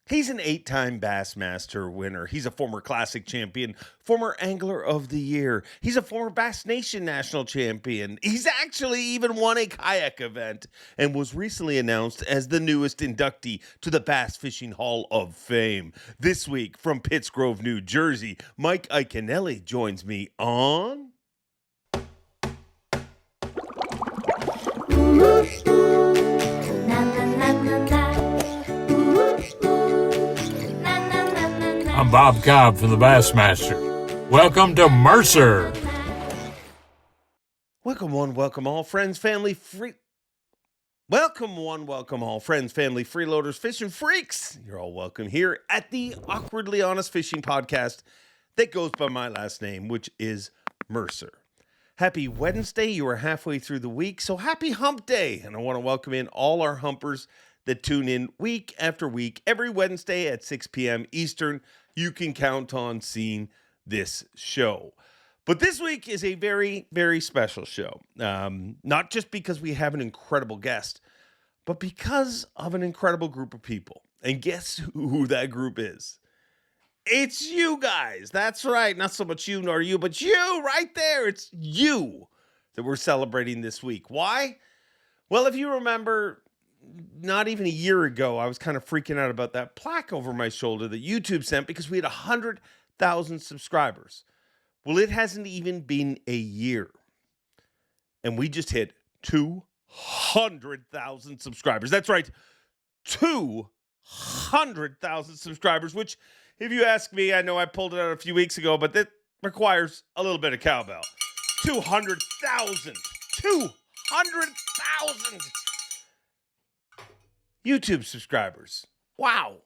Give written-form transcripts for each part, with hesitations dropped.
He's an 8-time Bassmaster winner. He's a former Classic Champion, former Angler of the Year. He's a former Bass Nation National Champion. He's actually even won a kayak event and was recently announced as the newest inductee to the Bass Fishing Hall of Fame. This week from Pittsgrove, New Jersey, Mikeiaconelli joins me on... I'm Bob Cobb from the Bassmaster. Welcome to Mercer. Welcome one, welcome all, friends, family, Welcome one, welcome all, friends, family, freeloaders, fishing freaks. You're all welcome here at the Awkwardly Honest Fishing Podcast that goes by my last name, which is Mercer. Happy Wednesday. You are halfway through the week, so happy hump day. And I want to welcome in all our humpers that tune in week after week. Every Wednesday at 6 p.m. Eastern, you can count on seeing this show. But this week is a very, very special show. Not just because we have an incredible guest, but because of an incredible group of people. And guess who that group is? It's you guys. That's right. Not so much you nor you, but you right there. It's you that we're celebrating this week. Why? Well, if you remember, not even a year ago, I was kind of freaking out about that plaque over my shoulder that YouTube sent because we had 100,000 subscribers. Well, it hasn't even been a year. And we just hit 200,000 subscribers. That's right. 200,000 subscribers, which, if you ask me, I know I pulled it out a few weeks ago, but that requires a little bit of cowbell. 200,000. 200,000 YouTube subscribers. Wow.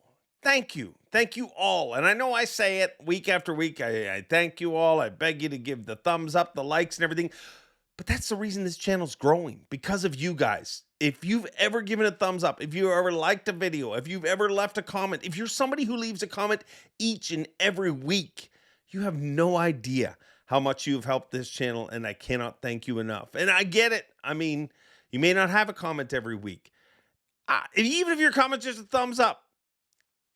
Thank you. Thank you all. And I know I say it week after week. I thank you all. I beg you to give the thumbs up, the likes and everything. But that's the reason this channel's growing, because of you guys. If you've ever given a thumbs up, if you ever liked a video, if you've ever left a comment, if you're somebody who leaves a comment each and every week, you have no idea how much you've helped this channel, and I cannot thank you enough. And I get it. I mean, you may not have a comment every week. Even if your comment's just a thumbs up,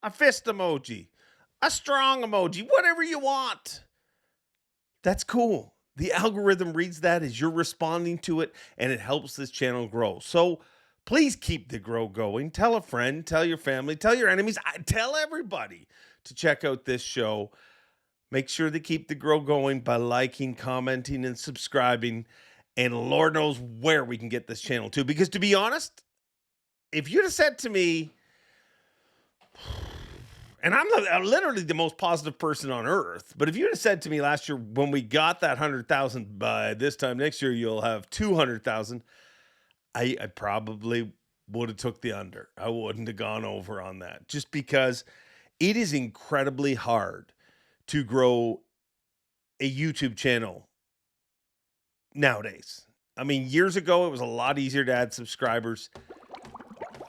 a fist emoji, a strong emoji, whatever you want, that's cool. The algorithm reads that as you're responding to it, and it helps this channel grow. So please keep the grow going. Tell a friend, tell your family, tell your enemies, tell everybody to check out this show. Make sure to keep the grow going by liking, commenting, and subscribing. And Lord knows where we can get this channel to. Because to be honest, if you'd have said to me, and I'm literally the most positive person on earth, but if you'd have said to me last year, when we got that 100,000, by this time next year, you'll have 200,000, I probably would have took the under. I wouldn't have gone over on that, just because it is incredibly hard to grow a YouTube channel nowadays. I mean, years ago, it was a lot easier to add subscribers,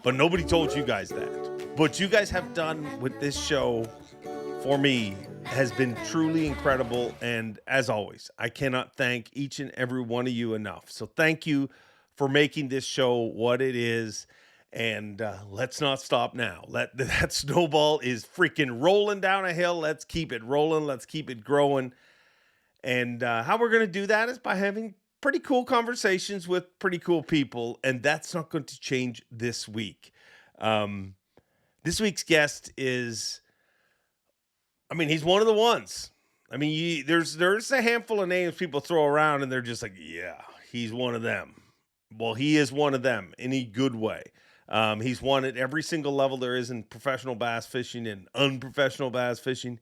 but nobody told you guys that. What you guys have done with this show for me has been truly incredible. And as always, I cannot thank each and every one of you enough. So thank you for making this show what it is. And let's not stop now. That snowball is freaking rolling down a hill. Let's keep it rolling. Let's keep it growing. And how we're going to do that is by having pretty cool conversations with pretty cool people. And that's not going to change this week. This week's guest is, I mean, he's one of the ones. I mean, there's a handful of names people throw around and they're just like, yeah, he's one of them. Well, he is one of them in a good way. He's won at every single level there is in professional bass fishing and unprofessional bass fishing.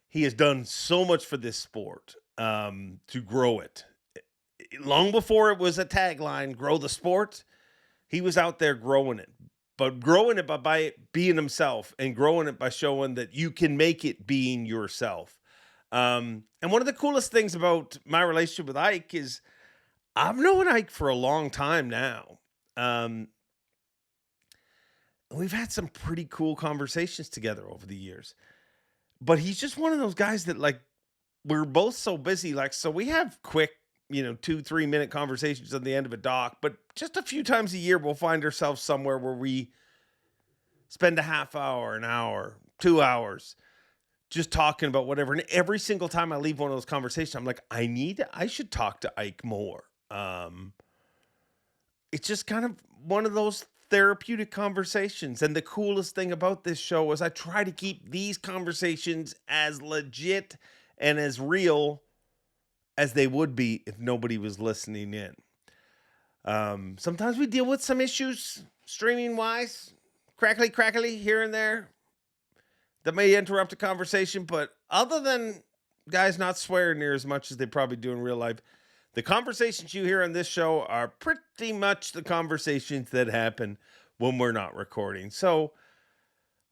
He has done so much for this sport to grow it. Long before it was a tagline, grow the sport, he was out there growing it. But growing it by being himself, and growing it by showing that you can make it being yourself. And one of the coolest things about my relationship with Ike is I've known Ike for a long time now. We've had some pretty cool conversations together over the years. But he's just one of those guys that, like, we're both so busy. Like, so we have quick, 2-3 minute conversations at the end of a dock, but just a few times a year, we'll find ourselves somewhere where we spend a half hour, an hour, 2 hours just talking about whatever. And every single time I leave one of those conversations, I'm like, I should talk to Ike more. It's just kind of one of those therapeutic conversations. And the coolest thing about this show is I try to keep these conversations as legit and as real as they would be if nobody was listening in. Sometimes we deal with some issues streaming wise, crackly here and there, that may interrupt a conversation. But other than guys not swearing near as much as they probably do in real life, the conversations you hear on this show are pretty much the conversations that happen when we're not recording. So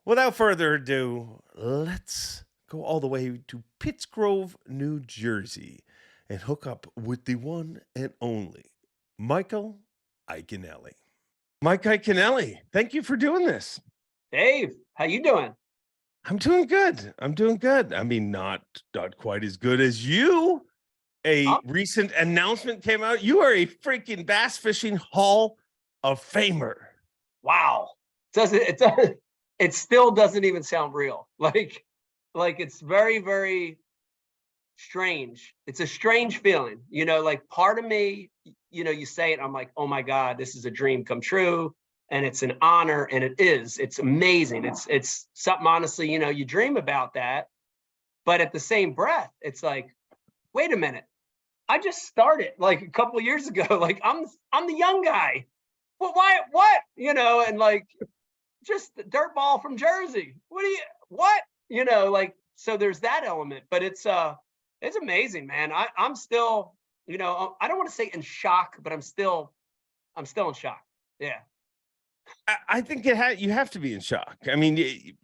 without further ado, let's go all the way to Pittsgrove, New Jersey and hook up with the one and only Michael Iaconelli. Mike Iaconelli, thank you for doing this. Dave, how you doing? I'm doing good. I mean, not quite as good as you. Recent announcement came out. You are a freaking bass fishing Hall of Famer. Wow. It still doesn't even sound real. Like it's very, very strange. It's a strange feeling, like part of me, you say it, I'm like, oh my God, this is a dream come true. And it's an honor, and it's amazing. It's something, honestly, you dream about that, but at the same breath, it's like, wait a minute, I just started like a couple of years ago. Like I'm the young guy. Well, why, what, and like, just the dirt ball from Jersey. So there's that element, but it's amazing, man. I'm still, I don't want to say in shock, but I'm still in shock. Yeah. I think you have to be in shock. I mean,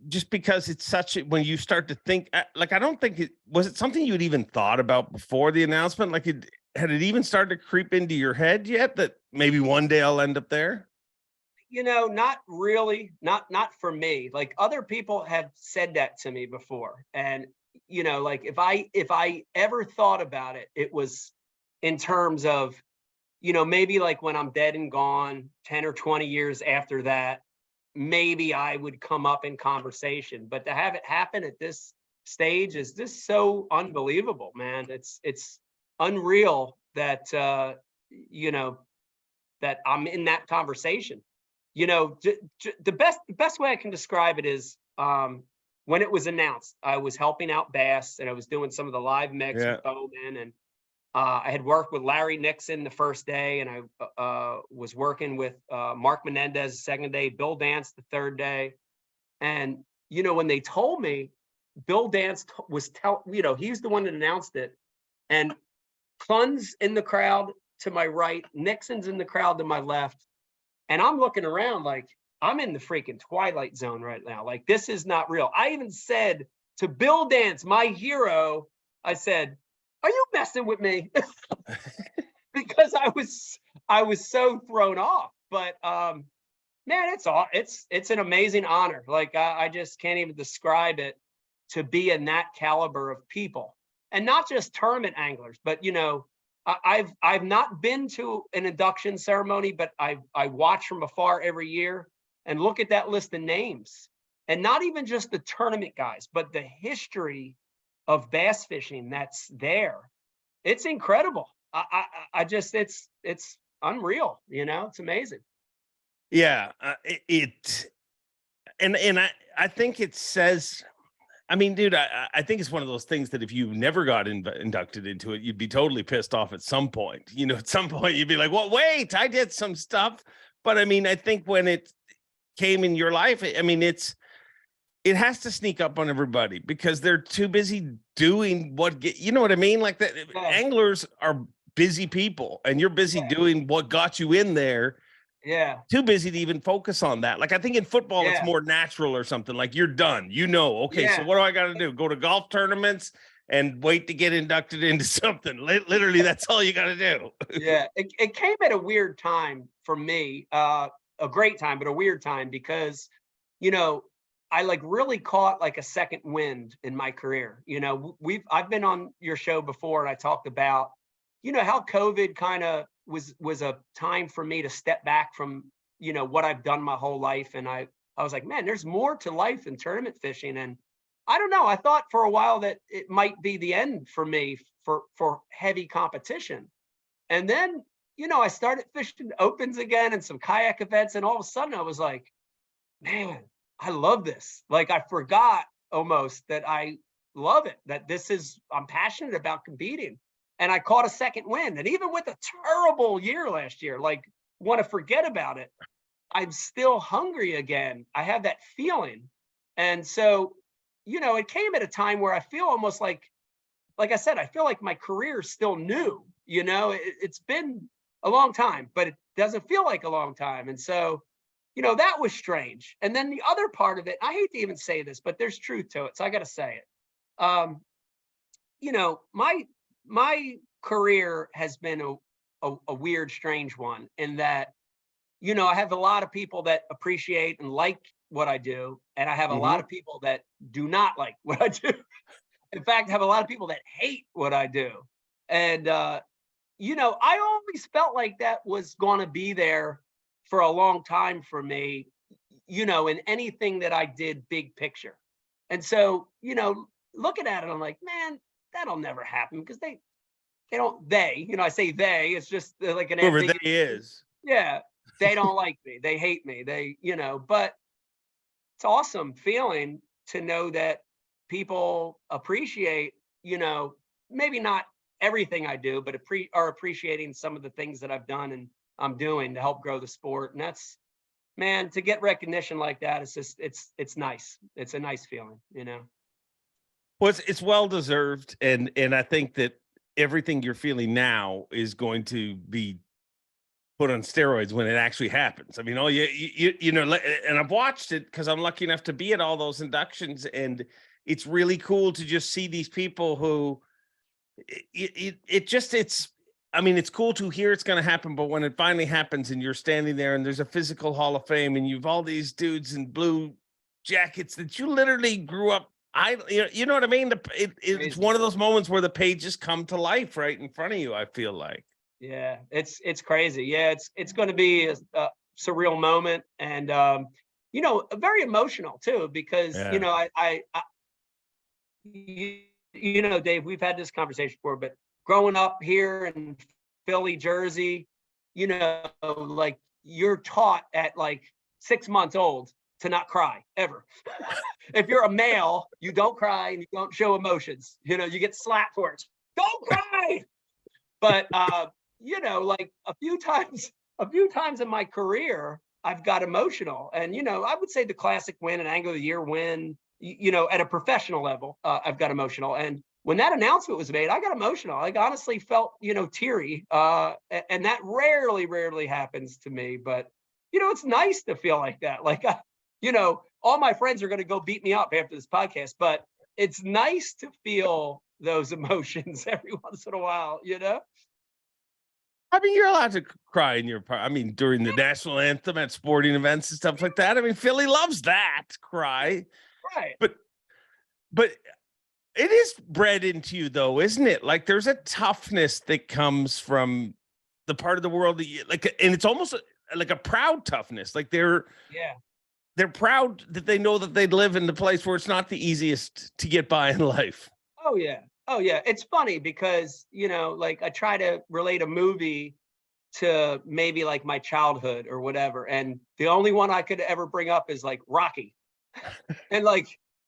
just because it's when you start to think, like, I don't think was it something you had even thought about before the announcement? Like, had it even started to creep into your head yet that maybe one day I'll end up there? Not really, not for me. Like, other people have said that to me before. And, like if I ever thought about it, it was in terms of, maybe like when I'm dead and gone 10 or 20 years after that, maybe I would come up in conversation. But to have it happen at this stage is just so unbelievable, man. It's unreal that, that I'm in that conversation. The best way I can describe it is, when it was announced, I was helping out Bass, and I was doing some of the live mix with Bowman, and I had worked with Larry Nixon the first day, and I was working with Mark Menendez the second day, Bill Dance the third day. And, when they told me, Bill Dance was he's the one that announced it. And Clun's in the crowd to my right, Nixon's in the crowd to my left. And I'm looking around like, I'm in the freaking Twilight Zone right now. Like, this is not real. I even said to Bill Dance, my hero, I said, are you messing with me? Because I was so thrown off. But man, it's an amazing honor. Like, I just can't even describe it, to be in that caliber of people, and not just tournament anglers, but I've not been to an induction ceremony, but I watch from afar every year and look at that list of names, and not even just the tournament guys, but the history of bass fishing that's there. It's incredible. I just, it's unreal. It's amazing. Yeah. I think it says, I mean, dude, I think it's one of those things that if you never got inducted into it, you'd be totally pissed off at some point. At some point you'd be like, well, wait, I did some stuff. But I mean, I think when it came in your life, I mean, it has to sneak up on everybody because they're too busy doing you know what I mean? Like that, yeah. Anglers are busy people, and you're busy doing what got you in there. Yeah. Too busy to even focus on that. Like, I think in football, it's more natural or something. Like, you're done, okay, so what do I got to do? Go to golf tournaments and wait to get inducted into something. Literally, that's all you got to do. Yeah. It came at a weird time for me, a great time, but a weird time because, I like really caught like a second wind in my career. I've been on your show before, and I talked about, how COVID kind of was a time for me to step back from, what I've done my whole life. And I I was like, man, there's more to life than tournament fishing. And I don't know, I thought for a while that it might be the end for me for heavy competition. And then, I started fishing opens again and some kayak events. And all of a sudden I was like, man, I love this. Like I forgot almost that I love it, that I'm passionate about competing. And I caught a second win. And even with a terrible year last year, like want to forget about it, I'm still hungry again. I have that feeling. And so, it came at a time where I feel almost like I said, I feel like my career is still new. It's been a long time, but it doesn't feel like a long time. And so, that was strange. And then the other part of it, I hate to even say this, but there's truth to it. So I got to say it. My career has been a weird, strange one in that, I have a lot of people that appreciate and like what I do. And I have a lot of people that do not like what I do. In fact, I have a lot of people that hate what I do. And, I always felt like that was going to be there for a long time for me, in anything that I did big picture. And so, looking at it, I'm like, man, that'll never happen because I say they, it's just like an whoever they is. Yeah. They don't like me. They hate me. But it's awesome feeling to know that people appreciate, maybe not everything I do, but are appreciating some of the things that I've done and I'm doing to help grow the sport. And that's, man, to get recognition like that, it's just, it's nice. It's a nice feeling, Well, it's well-deserved. And I think that everything you're feeling now is going to be put on steroids when it actually happens. I mean, and I've watched it because I'm lucky enough to be at all those inductions, and it's really cool to just see these people who it's cool to hear it's going to happen, but when it finally happens and you're standing there and there's a physical Hall of Fame and you've all these dudes in blue jackets that you literally grew up, you know what I mean? It's one of those moments where the pages come to life right in front of you, I feel like. Yeah, it's crazy. Yeah, it's going to be a surreal moment, and very emotional too, because Dave, we've had this conversation before, but growing up here in Philly, Jersey, like you're taught at like 6 months old to not cry ever. If you're a male, you don't cry and you don't show emotions. You get slapped for it. Don't cry. But like a few times in my career, I've got emotional. And, I would say the classic win and Angler of the Year win, at a professional level, I've got emotional. And when that announcement was made, I got emotional. I honestly felt, teary. And that rarely happens to me. But, it's nice to feel like that. Like, all my friends are going to go beat me up after this podcast, but it's nice to feel those emotions every once in a while, I mean, you're allowed to cry in your part. I mean, during the national anthem at sporting events and stuff like that. I mean, Philly loves that cry. Right. But it is bred into you, though, isn't it? Like, there's a toughness that comes from the part of the world that you like, and it's almost like a proud toughness. Like they're proud that they know that they live in the place where it's not the easiest to get by in life. Oh yeah. It's funny because, like I try to relate a movie to maybe like my childhood or whatever. And the only one I could ever bring up is like Rocky. And like,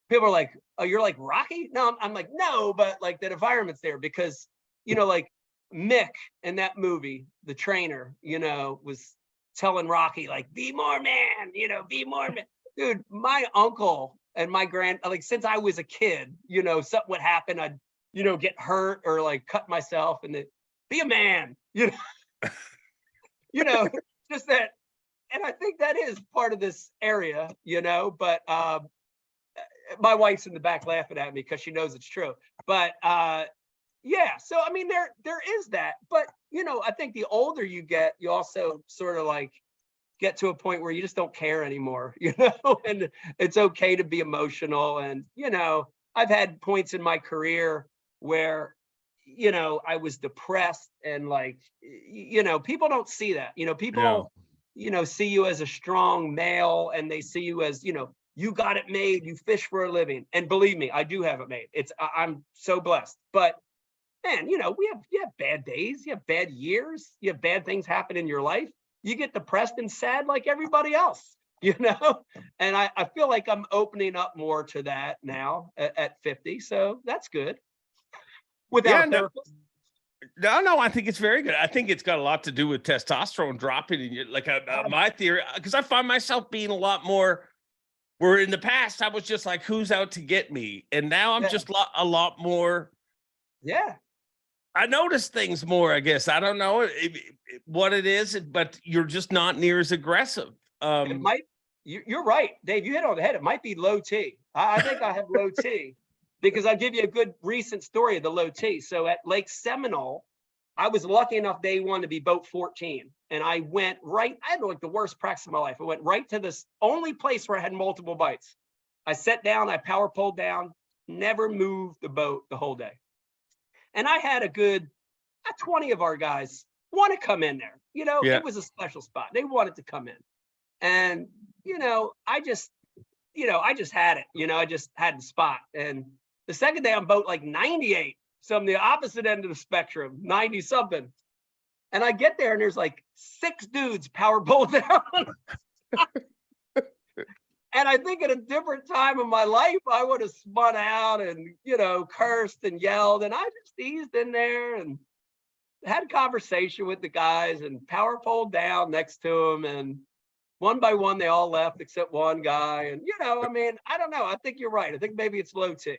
people are like, oh, you're like Rocky? No, I'm like, no, but like that environment's there because, like Mick in that movie, the trainer, was telling Rocky, like, be more man, be more man. Dude, my uncle and my like, since I was a kid, something would happen. I'd, get hurt or like cut myself and then be a man, just that. And I think that is part of this area, but my wife's in the back laughing at me because she knows it's true. But yeah, so I mean, there is that. But, I think the older you get, you also sort of like get to a point where you just don't care anymore, and it's okay to be emotional. And, I've had points in my career where, I was depressed and like, people don't see that, people see you as a strong male, and they see you as, you got it made, you fish for a living. And believe me, I do have it made. I'm so blessed. But man, you have bad days, you have bad years, you have bad things happen in your life. You get depressed and sad like everybody else, and I feel like I'm opening up more to that now at 50. So that's good. Without a therapist. No, I think it's very good. I think it's got a lot to do with testosterone dropping in you. Like my theory, because I find myself being a lot more, where in the past I was just like, who's out to get me? And now I'm just a lot more. Yeah. I notice things more, I guess. I don't know what it is, but you're just not near as aggressive. It might, you're right, Dave, you hit on the head. It might be low T. I think I have low T. Because I'll give you a good recent story of the low T. So at Lake Seminole, I was lucky enough day one to be boat 14. And I went right, I had like the worst practice of my life. I went right to this only place where I had multiple bites. I sat down, I power pulled down, never moved the boat the whole day. And I had a good 20 of our guys want to come in there. It was a special spot. They wanted to come in. And, I just had it, I just had the spot. And the second day I'm boat like 98. So I'm the opposite end of the spectrum, 90 something. And I get there and there's like 6 dudes power pulled down. And I think at a different time in my life, I would have spun out and, cursed and yelled. And I just eased in there and had a conversation with the guys and power pulled down next to them. And one by one, they all left except one guy. And, I don't know. I think you're right. I think maybe it's low T.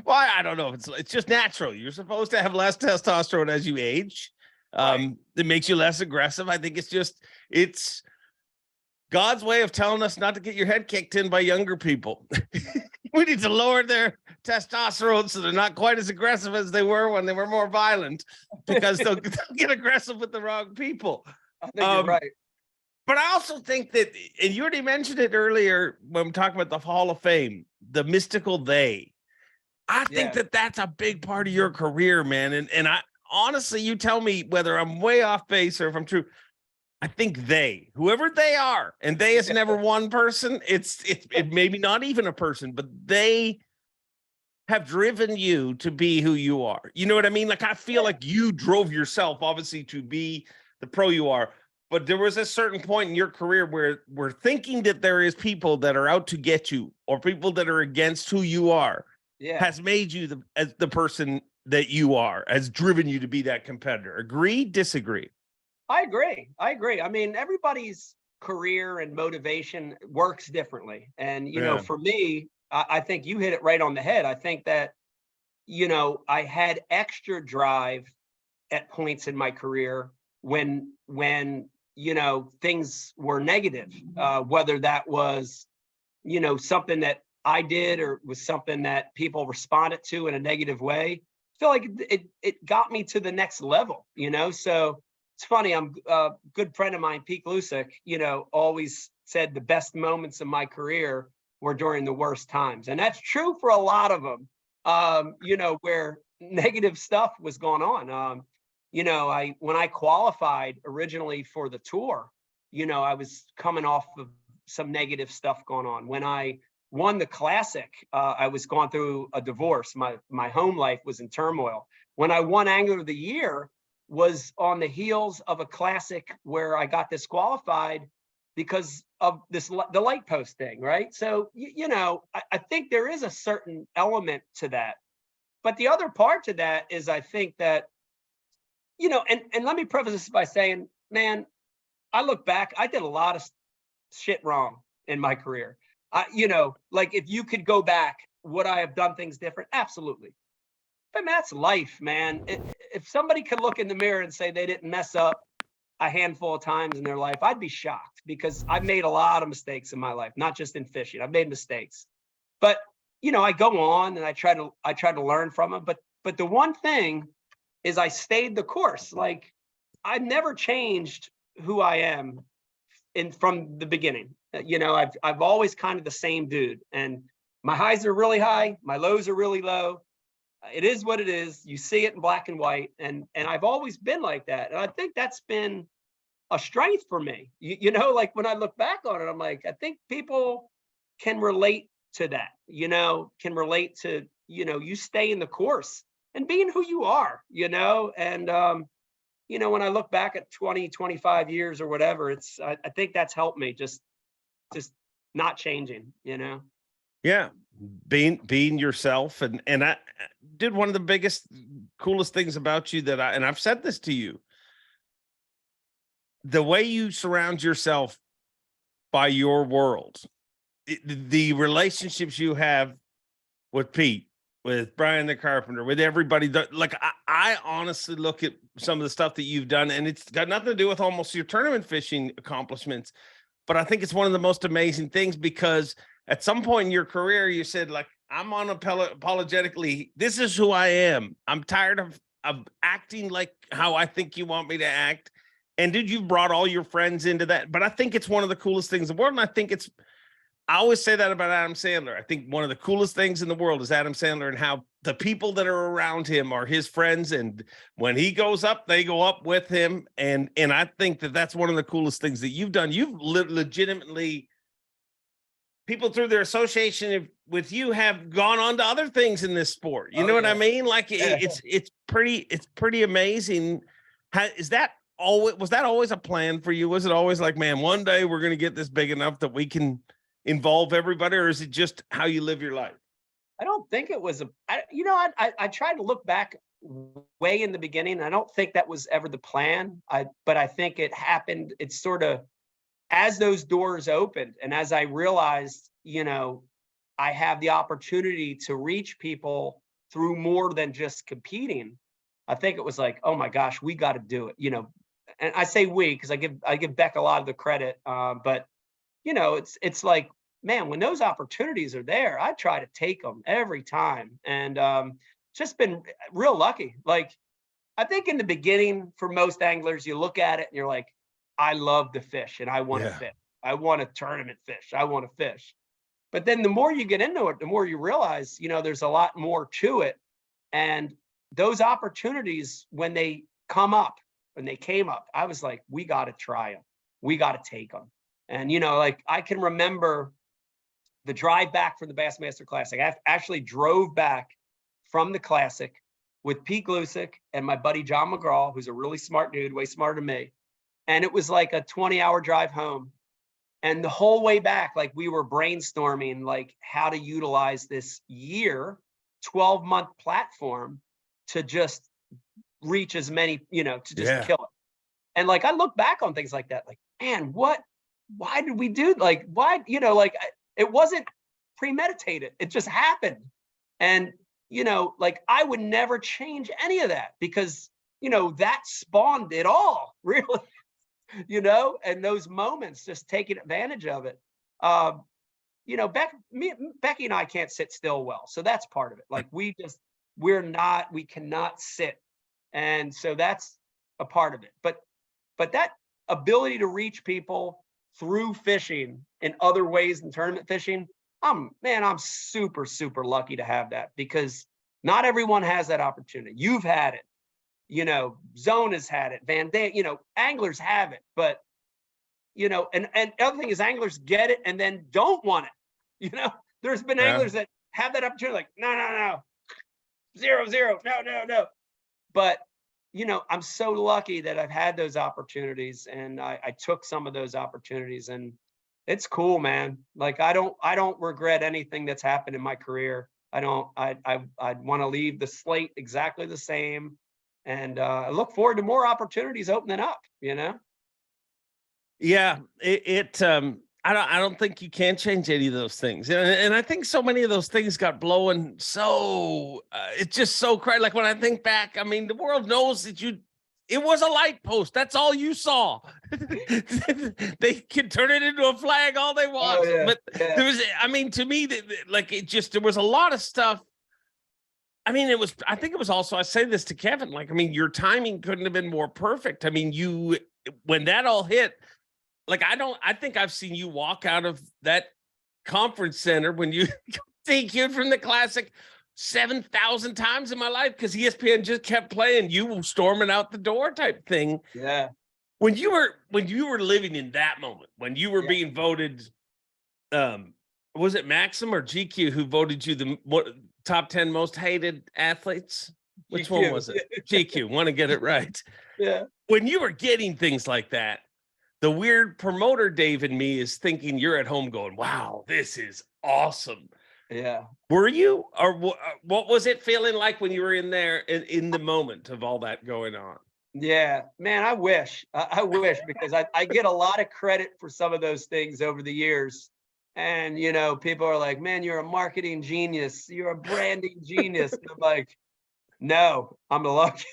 Well, I don't know. It's just natural. You're supposed to have less testosterone as you age. Right. It makes you less aggressive. I think it's God's way of telling us not to get your head kicked in by younger people. We need to lower their testosterone so they're not quite as aggressive as they were when they were more violent, because they'll get aggressive with the wrong people. I think you're right. But I also think that, and you already mentioned it earlier when we're talking about the Hall of Fame, the mystical they. I think that's a big part of your career, man. And I honestly, you tell me whether I'm way off base or if I'm true. I think whoever they are, and they is never one person. It maybe not even a person, but they have driven you to be who you are. You know what I mean? Like, I feel like you drove yourself, obviously, to be the pro you are. But there was a certain point in your career where we're thinking that there is people that are out to get you, or people that are against who you are, has made you the person that you are, has driven you to be that competitor. Agree? Disagree? I agree. I mean, everybody's career and motivation works differently. And, for me, I think you hit it right on the head. I think that, I had extra drive at points in my career when things were negative, whether that was, something that I did or was something that people responded to in a negative way. I feel like it got me to the next level, so it's funny. I'm a good friend of mine, Pete Lusick, always said the best moments of my career were during the worst times. And that's true for a lot of them, where negative stuff was going on. When I qualified originally for the tour, I was coming off of some negative stuff going on. When I won the Classic, I was going through a divorce. My home life was in turmoil. When I won Angler of the Year, was on the heels of a Classic where I got disqualified because of the light post thing, right? So, I think there is a certain element to that. But the other part to that is, I think that, and let me preface this by saying, man, I look back, I did a lot of shit wrong in my career. Like, if you could go back, would I have done things different? Absolutely. But that's life, man. If somebody could look in the mirror and say they didn't mess up a handful of times in their life, I'd be shocked, because I've made a lot of mistakes in my life, not just in fishing. I've made mistakes, but I go on and I try to learn from them. But the one thing is, I stayed the course. Like, I've never changed who I am from the beginning. I've always kind of the same dude, and my highs are really high, my lows are really low. It is what it is. You see it in black and white. And I've always been like that. And I think that's been a strength for me. You know, like when I look back on it, I'm like, I think people can relate to that, you know, can relate to, you know, you stay in the course and being who you are, you know, and, you know, when I look back at 20, 25 years or whatever, I think that's helped me just not changing, you know? Yeah. Being yourself. And I did one of the biggest, coolest things about you and I've said this to you, the way you surround yourself by your world, the relationships you have with Pete, with Brian the Carpenter, with everybody that, like, I honestly look at some of the stuff that you've done, and it's got nothing to do with almost your tournament fishing accomplishments, but I think it's one of the most amazing things, because at some point in your career, you said, like, I'm unapologetically, this is who I am. I'm tired of acting like how I think you want me to act. And dude, you've brought all your friends into that. But I think it's one of the coolest things in the world. And I always say that about Adam Sandler. I think one of the coolest things in the world is Adam Sandler, and how the people that are around him are his friends. And when he goes up, they go up with him. And I think that that's one of the coolest things that you've done. You've legitimately, people through their association with you have gone on to other things in this sport. You know what I mean? Like it's pretty amazing. Was that always a plan for you? Was it always like, man, one day we're going to get this big enough that we can involve everybody, or is it just how you live your life? I don't think it was I tried to look back way in the beginning. I don't think that was ever the plan. But I think it happened. It's sort of as those doors opened, and as I realized, you know, I have the opportunity to reach people through more than just competing. I think it was like, oh my gosh, we got to do it, you know. And I say we because I give Beck a lot of the credit, but you know, it's like, man, when those opportunities are there, I try to take them every time, and just been real lucky. Like, I think in the beginning, for most anglers, you look at it and you're like, I love to fish and I want to fish. I want to tournament fish. I want to fish. But then the more you get into it, the more you realize, you know, there's a lot more to it. And those opportunities, when they came up, I was like, we got to try them. We got to take them. And, you know, like, I can remember the drive back from the Bassmaster Classic. I actually drove back from the Classic with Pete Glusick and my buddy John McGraw, who's a really smart dude, way smarter than me. And it was like a 20-hour drive home. And the whole way back, like, we were brainstorming, like, how to utilize this 12-month platform to just reach as many, you know, to just kill it. And like, I look back on things like that, like, man, why did we do, like, why, you know, like, it wasn't premeditated. It just happened. And, you know, like, I would never change any of that, because, you know, that spawned it all, really, you know, and those moments, just taking advantage of it. You know, Becky and I can't sit still well. So that's part of it. Like, we cannot sit. And so that's a part of it. But that ability to reach people through fishing in other ways than tournament fishing, I'm super, super lucky to have that, because not everyone has that opportunity. You've had it, you know, Zone has had it, Van Dam, you know, anglers have it, but, you know, and the other thing is, anglers get it and then don't want it. You know, there's been anglers that have that opportunity, like, no, 0, no. But, you know, I'm so lucky that I've had those opportunities, and I took some of those opportunities, and it's cool, man. Like, I don't regret anything that's happened in my career. I'd want to leave the slate exactly the same. And I look forward to more opportunities opening up, you know? Yeah, I don't think you can change any of those things. And I think so many of those things got blowing. So it's just so crazy. Like, when I think back, I mean, the world knows that it was a light post. That's all you saw. They can turn it into a flag all they want. But there was, I mean, to me, like, there was a lot of stuff. I mean, I think it was also, I say this to Kevin, like, I mean, your timing couldn't have been more perfect. I mean, when that all hit, like, I think I've seen you walk out of that conference center when you DQ'd from the Classic 7,000 times in my life, because ESPN just kept playing you storming out the door type thing. Yeah. When you were living in that moment, when you were being voted, was it Maxim or GQ who voted you the top 10 most hated athletes? Which GQ. one was it? GQ. Want to get it right. Yeah. When you were getting things like that, the weird promoter Dave in me is thinking you're at home going, wow, this is awesome. Yeah. Were you, or what was it feeling like when you were in there in the moment of all that going on? Yeah, man, I wish because I get a lot of credit for some of those things over the years. And, you know, people are like, man, you're a marketing genius. You're a branding genius. And I'm like, no, I'm lucky.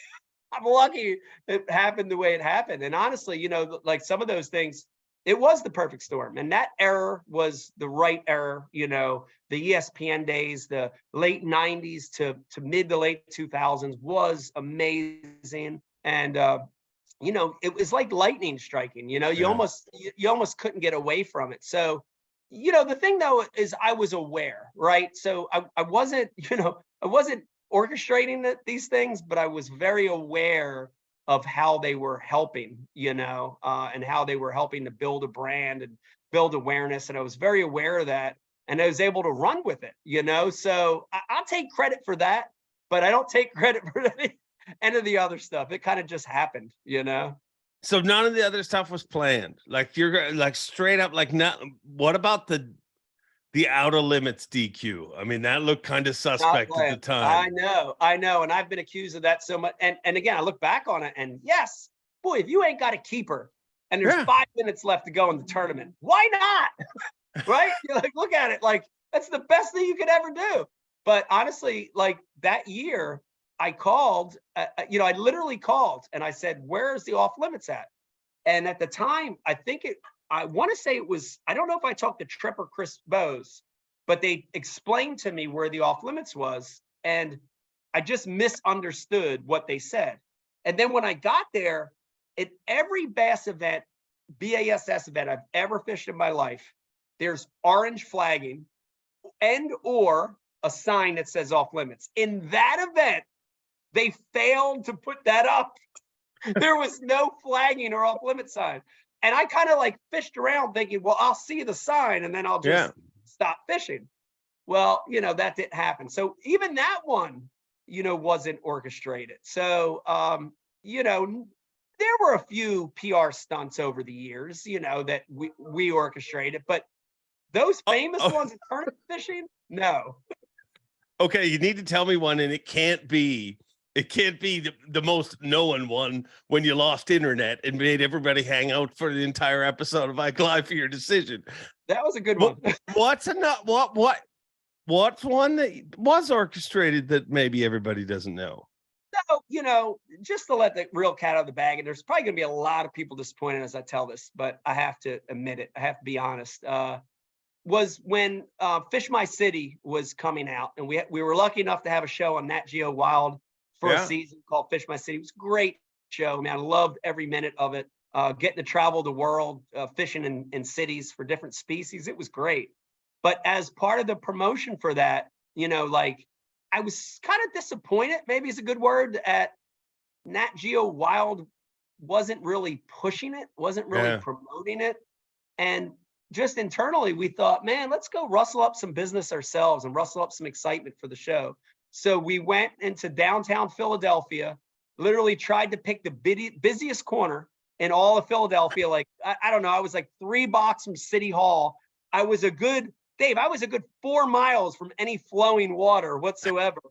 I'm lucky it happened the way it happened. And honestly, you know, like some of those things, it was the perfect storm. And that error was the right error. You know, the ESPN days, the late 90s to mid to late 2000s was amazing. And, you know, it was like lightning striking, you know, you almost couldn't get away from it. So, you know, the thing though, is I was aware, right? So I wasn't, you know, I wasn't orchestrating these things, but I was very aware of how they were helping, you know, and how they were helping to build a brand and build awareness. And I was very aware of that, and I was able to run with it, you know. So I'll take credit for that, but I don't take credit for any of the other stuff. It kind of just happened, you know. So none of the other stuff was planned. Like you're like straight up, like not. What about the outer limits DQ? I mean, that looked kind of suspect at the time. I know. And I've been accused of that so much. And again, I look back on it and yes, boy, if you ain't got a keeper and there's 5 minutes left to go in the tournament, why not? Right? You're like, look at it. Like, that's the best thing you could ever do. But honestly, like that year, I called, you know, I literally called and I said, where's the off limits at? And at the time, I want to say it was, I don't know if I talked to Tripp or Chris Bose, but they explained to me where the off limits was. And I just misunderstood what they said. And then when I got there, at every bass event, BASS event I've ever fished in my life, there's orange flagging and or a sign that says off limits. In that event, they failed to put that up. There was no flagging or off limit sign. And I kind of like fished around thinking, well, I'll see the sign and then I'll just stop fishing. Well, you know, that didn't happen. So even that one, you know, wasn't orchestrated. So, you know, there were a few PR stunts over the years, you know, that we orchestrated, but those famous ones in tournament fishing, no. Okay, you need to tell me one, and it can't be the most known one when you lost internet and made everybody hang out for the entire episode of Ike Live for your decision. That was a good one. What's one that was orchestrated that maybe everybody doesn't know? So, you know, just to let the real cat out of the bag, and there's probably gonna be a lot of people disappointed as I tell this, but I have to admit it. I have to be honest. Was when Fish My City was coming out, and we were lucky enough to have a show on Nat Geo Wild for a season called Fish My City. It was a great show, man. I loved every minute of it. Getting to travel the world, fishing in cities for different species. It was great. But as part of the promotion for that, you know, like I was kind of disappointed, maybe is a good word, at Nat Geo Wild wasn't really pushing it, wasn't really promoting it. And just internally, we thought, man, let's go rustle up some business ourselves and rustle up some excitement for the show. So we went into downtown Philadelphia, literally tried to pick the busiest corner in all of Philadelphia. Like, I don't know, I was like 3 blocks from City Hall. I was a good 4 miles from any flowing water whatsoever.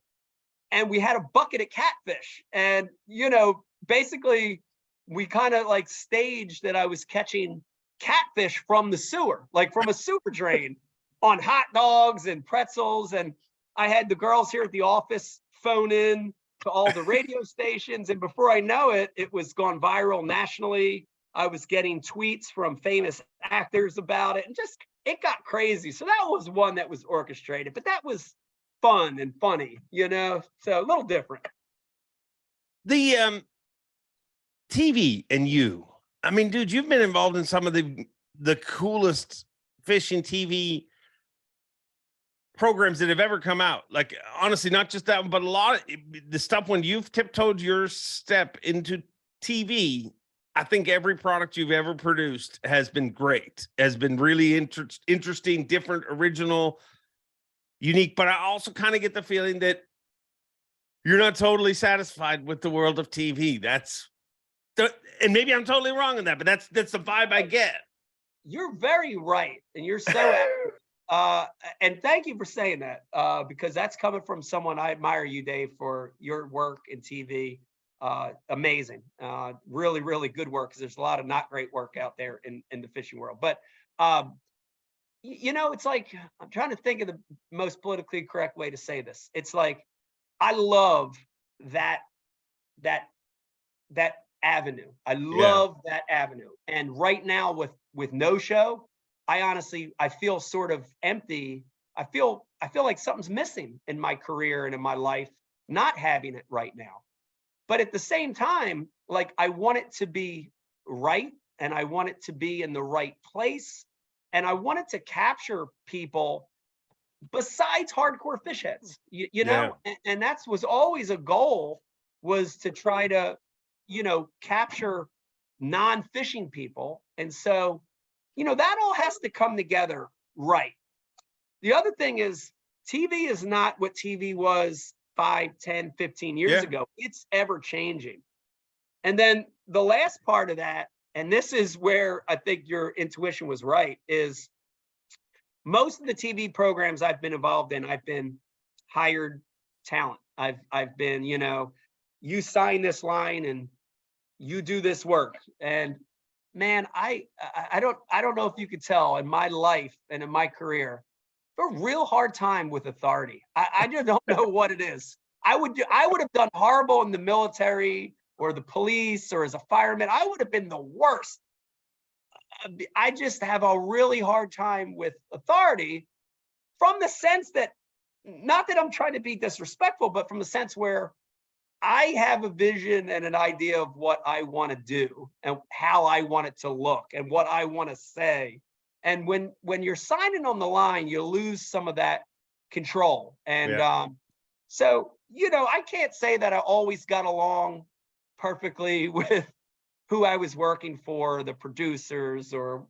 And we had a bucket of catfish. And, you know, basically we kind of like staged that I was catching catfish from the sewer, like from a sewer drain on hot dogs and pretzels. And I had the girls here at the office phone in to all the radio stations. And before I know it, it was gone viral nationally. I was getting tweets from famous actors about it, and just, it got crazy. So that was one that was orchestrated, but that was fun and funny, you know, so a little different. The TV and you, I mean, dude, you've been involved in some of the coolest fishing TV programs that have ever come out. Like, honestly, not just that one, but a lot of the stuff when you've tiptoed your step into TV I think every product you've ever produced has been great, has been really interesting, different, original, unique. But I also kind of get the feeling that you're not totally satisfied with the world of TV. And maybe I'm totally wrong on that, but that's the vibe I get. You're very right, and you're so accurate. And thank you for saying that, because that's coming from someone. I admire you, Dave, for your work in TV. Amazing, really, really good work. Because there's a lot of not great work out there in the fishing world. But it's like, I'm trying to think of the most politically correct way to say this. It's like, I love that avenue. I love that avenue. And right now with no show, I feel sort of empty. I feel like something's missing in my career and in my life, not having it right now. But at the same time, like, I want it to be right, and I want it to be in the right place, and I want it to capture people besides hardcore fish heads, you know, and that was always a goal, was to try to, capture non-fishing people. And so, that all has to come together right. The other thing is, TV is not what TV was 5, 10, 15 years ago. It's ever changing. And then the last part of that, and this is where I think your intuition was right, is most of the TV programs I've been involved in, I've been hired talent. I've been, you sign this line and you do this work. And man, I don't know if you could tell, in my life and in my career, a real hard time with authority. I just don't know what it is. I would have done horrible in the military or the police or as a fireman. I would have been the worst. I just have a really hard time with authority, from the sense that, not that I'm trying to be disrespectful, but from the sense where I have a vision and an idea of what I want to do and how I want it to look and what I want to say. And when you're signing on the line, you lose some of that control. And so, I can't say that I always got along perfectly with who I was working for, the producers or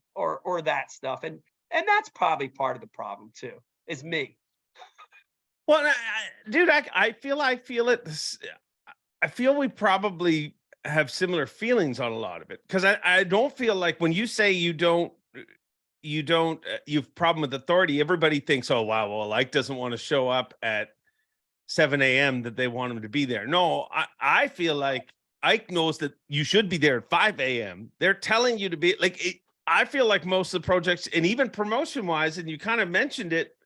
that stuff. And that's probably part of the problem too, is me. Well, dude, I feel it. I feel we probably have similar feelings on a lot of it, because I don't feel like, when you say you've problem with authority, everybody thinks, oh wow, well, Ike doesn't want to show up at 7 a.m. that they want him to be there. No, I feel like Ike knows that you should be there at 5 a.m. They're telling you to be like, I feel like most of the projects, and even promotion wise, and you kind of mentioned it,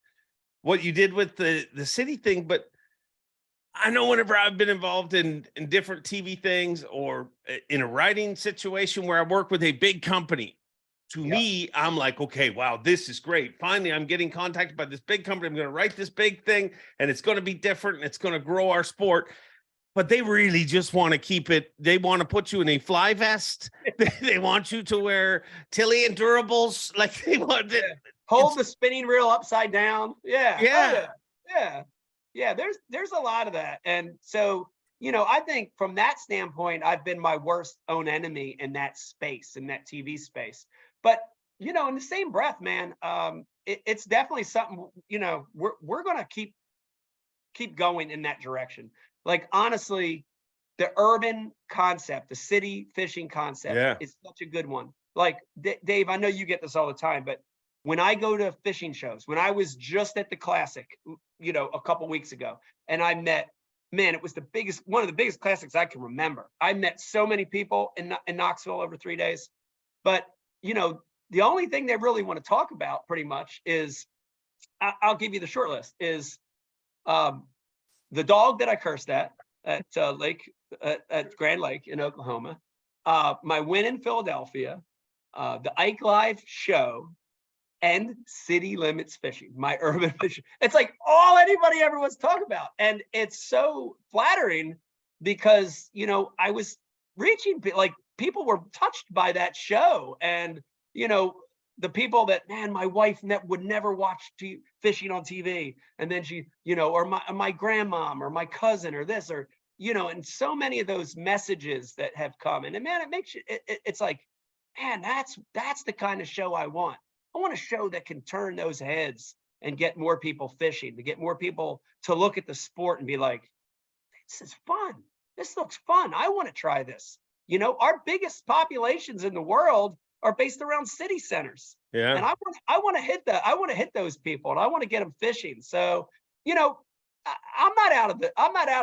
what you did with the city thing, but I know whenever I've been involved in different TV things, or in a writing situation where I work with a big company, to me, I'm like, okay, wow, this is great. Finally, I'm getting contacted by this big company. I'm going to write this big thing, and it's going to be different, and it's going to grow our sport. But they really just want to keep it. They want to put you in a fly vest. They want you to wear Tilly and durables. Like, they want to hold the spinning reel upside down. Yeah. There's a lot of that. And so, I think from that standpoint, I've been my worst own enemy in that space, in that TV space. But, in the same breath, man, it's definitely something, we're going to keep going in that direction. Like, honestly, the urban concept, the city fishing concept is such a good one. Like, Dave, I know you get this all the time, but when I go to fishing shows, when I was just at the Classic, a couple weeks ago, and I met, man, it was one of the biggest classics I can remember. I met so many people in Knoxville over 3 days. But, the only thing they really want to talk about pretty much is, I'll give you the short list, is the dog that I cursed at Grand Lake in Oklahoma, my win in Philadelphia, the Ike Live show, and city limits fishing, my urban fishing. It's like all anybody ever wants to talk about. And it's so flattering, because, I was reaching, like, people were touched by that show. And, the people that, man, my wife would never watch fishing on TV. And then she, or my grandmom or my cousin or this, or, and so many of those messages that have come, and man, it makes you, it's like, man, that's the kind of show I want. I want a show that can turn those heads and get more people fishing, to get more people to look at the sport and be like, this is fun. This looks fun. I want to try this. Our biggest populations in the world are based around city centers. Yeah. And I want to hit those people, and I want to get them fishing. So, I'm not out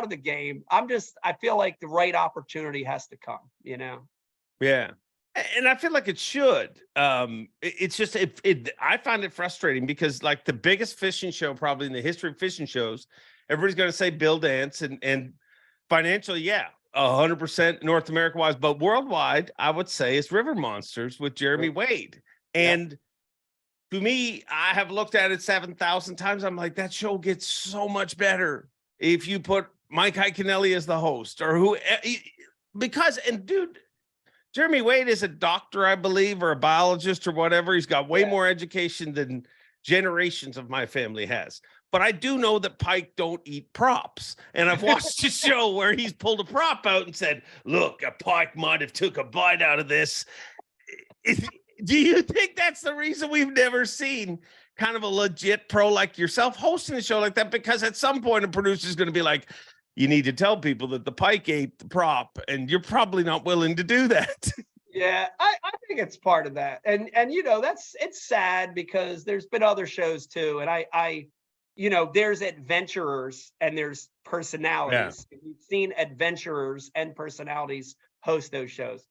of the game. I feel like the right opportunity has to come, Yeah. And I feel like it should. It's just, I find it frustrating because like the biggest fishing show probably in the history of fishing shows, everybody's going to say Bill Dance, and financially, yeah, 100% North America wise, but worldwide, I would say it's River Monsters with Jeremy Wade. And to me, I have looked at it 7,000 times. I'm like, that show gets so much better if you put Mike Iaconelli as the host, or and dude, Jeremy Wade is a doctor, I believe, or a biologist or whatever. He's got way more education than generations of my family has. But I do know that pike don't eat props. And I've watched a show where he's pulled a prop out and said, look, a pike might have took a bite out of this. Do you think that's the reason we've never seen kind of a legit pro like yourself hosting a show like that? Because at some point, a producer is going to be like, you need to tell people that the pike ate the prop, and you're probably not willing to do that. Yeah, I think it's part of that. And it's sad because there's been other shows too. And there's adventurers and there's personalities. Yeah. We've seen adventurers and personalities host those shows.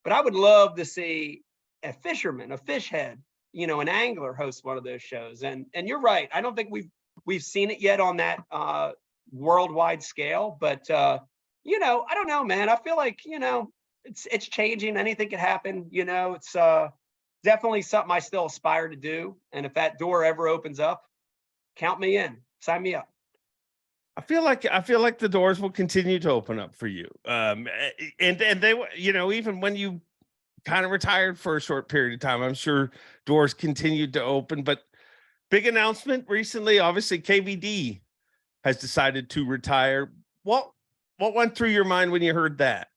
But I would love to see a fisherman, a fish head, an angler host one of those shows. And you're right. I don't think we've seen it yet on that worldwide scale. But I don't know, man. I feel like, it's changing. Anything could happen. It's definitely something I still aspire to do. And if that door ever opens up, count me in, sign me up. I feel like the doors will continue to open up for you. And they, even when you kind of retired for a short period of time, I'm sure doors continued to open. But big announcement recently, obviously KVD has decided to retire. What went through your mind when you heard that?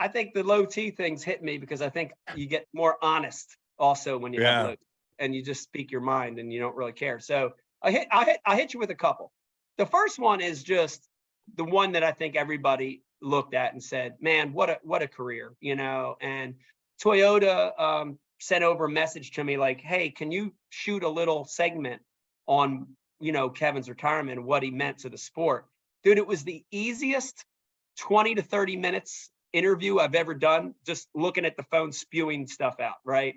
I think the low T things hit me because I think you get more honest also when you have low, and you just speak your mind and you don't really care. So I hit you with a couple. The first one is just the one that I think everybody looked at and said, man, what a career, and Toyota sent over a message to me like, hey, can you shoot a little segment on, Kevin's retirement and what he meant to the sport? Dude, it was the easiest 20 to 30 minutes interview I've ever done, just looking at the phone, spewing stuff out, right?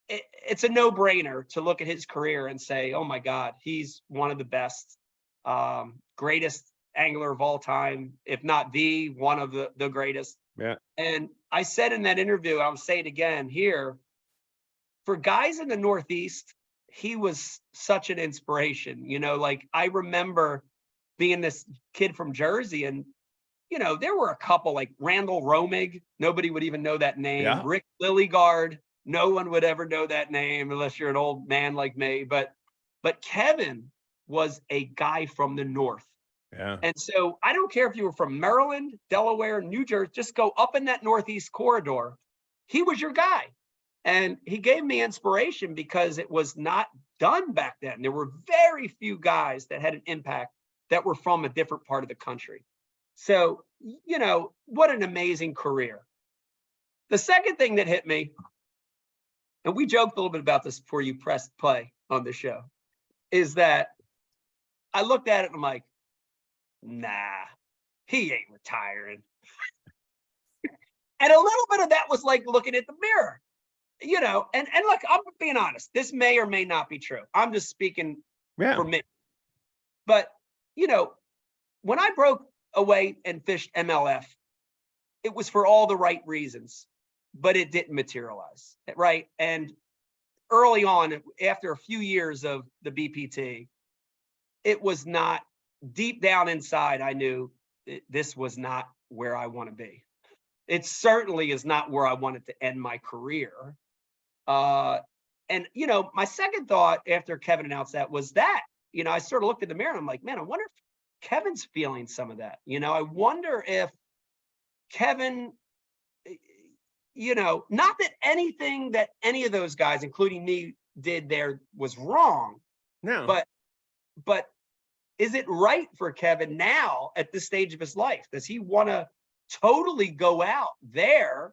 It's a no-brainer to look at his career and say, oh my God, he's one of the best, greatest angler of all time, if not the one of the greatest. Yeah. And I said in that interview, I'll say it again here, for guys in the Northeast, he was such an inspiration. Like I remember being this kid from Jersey, and there were a couple like Randall Romig, nobody would even know that name. Yeah. Rick Lilligard, no one would ever know that name unless you're an old man like me. But Kevin was a guy from the North. Yeah. And so I don't care if you were from Maryland, Delaware, New Jersey, just go up in that Northeast corridor. He was your guy. And he gave me inspiration because it was not done back then. There were very few guys that had an impact that were from a different part of the country. So, what an amazing career. The second thing that hit me, and we joked a little bit about this before you pressed play on the show, is that I looked at it and I'm like, nah, he ain't retiring. And a little bit of that was like looking at the mirror, and look, I'm being honest, this may or may not be true. I'm just speaking for me. But, when I broke away and fished MLF, it was for all the right reasons, but it didn't materialize, right? And early on, after a few years of the BPT, it was not, deep down inside, I knew this was not where I want to be. It certainly is not where I wanted to end my career. And, my second thought after Kevin announced that was that I sort of looked in the mirror and I'm like, man, I wonder if Kevin's feeling some of that. I wonder if Kevin, not that anything that any of those guys, including me, did there was wrong. No. But is it right for Kevin now at this stage of his life? Does he want to totally go out there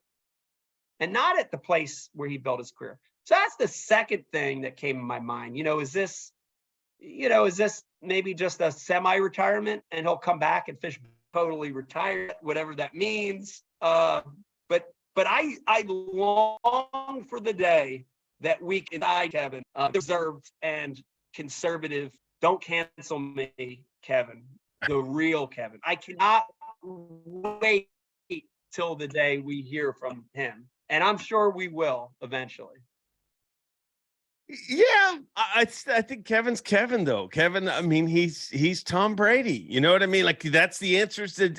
and not at the place where he built his career? So that's the second thing that came in my mind. Is this maybe just a semi-retirement and he'll come back and fish totally retired, whatever that means. But I long for the day that we can Kevin, reserved and conservative. Don't cancel me, Kevin, the real Kevin. I cannot wait till the day we hear from him. And I'm sure we will eventually. Yeah, I think Kevin's Kevin, though. Kevin, I mean, he's Tom Brady. You know what I mean? Like, that's the answers to.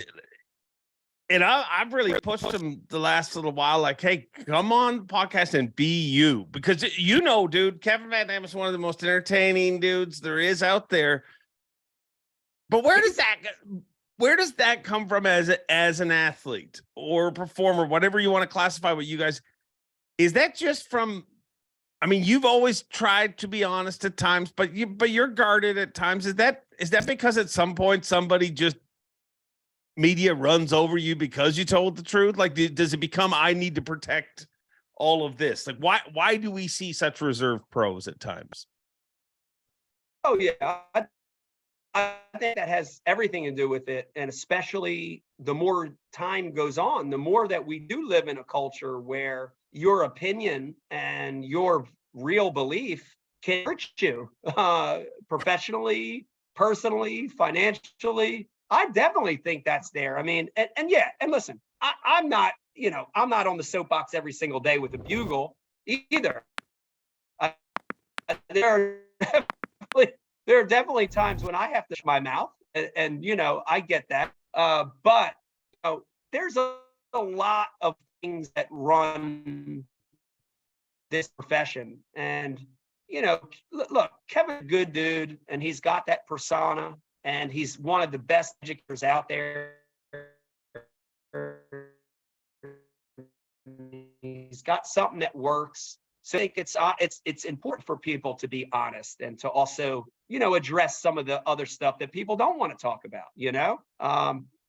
And I've really pushed him the last little while, like, hey, come on the podcast and be you. Because, dude, Kevin Van Dam is one of the most entertaining dudes there is out there. But where does that come from as an athlete or a performer, whatever you want to classify with you guys? Is that just from, I mean, you've always tried to be honest at times, but you're guarded at times. Is that because at some point somebody just media runs over you because you told the truth? Like, does it become, I need to protect all of this? Like, why do we see such reserved pros at times? Oh yeah, I think that has everything to do with it. And especially the more time goes on, the more that we do live in a culture where your opinion and your real belief can hurt you professionally, personally, financially. I definitely think that's there. I mean, and listen, I'm not on the soapbox every single day with a bugle either. There are definitely times when I have to shut my mouth, and I get that. But there's a lot of things that run this profession, and look, Kevin's a good dude, and he's got that persona. And he's one of the best educators out there. He's got something that works. So I think it's important for people to be honest and to also, address some of the other stuff that people don't want to talk about,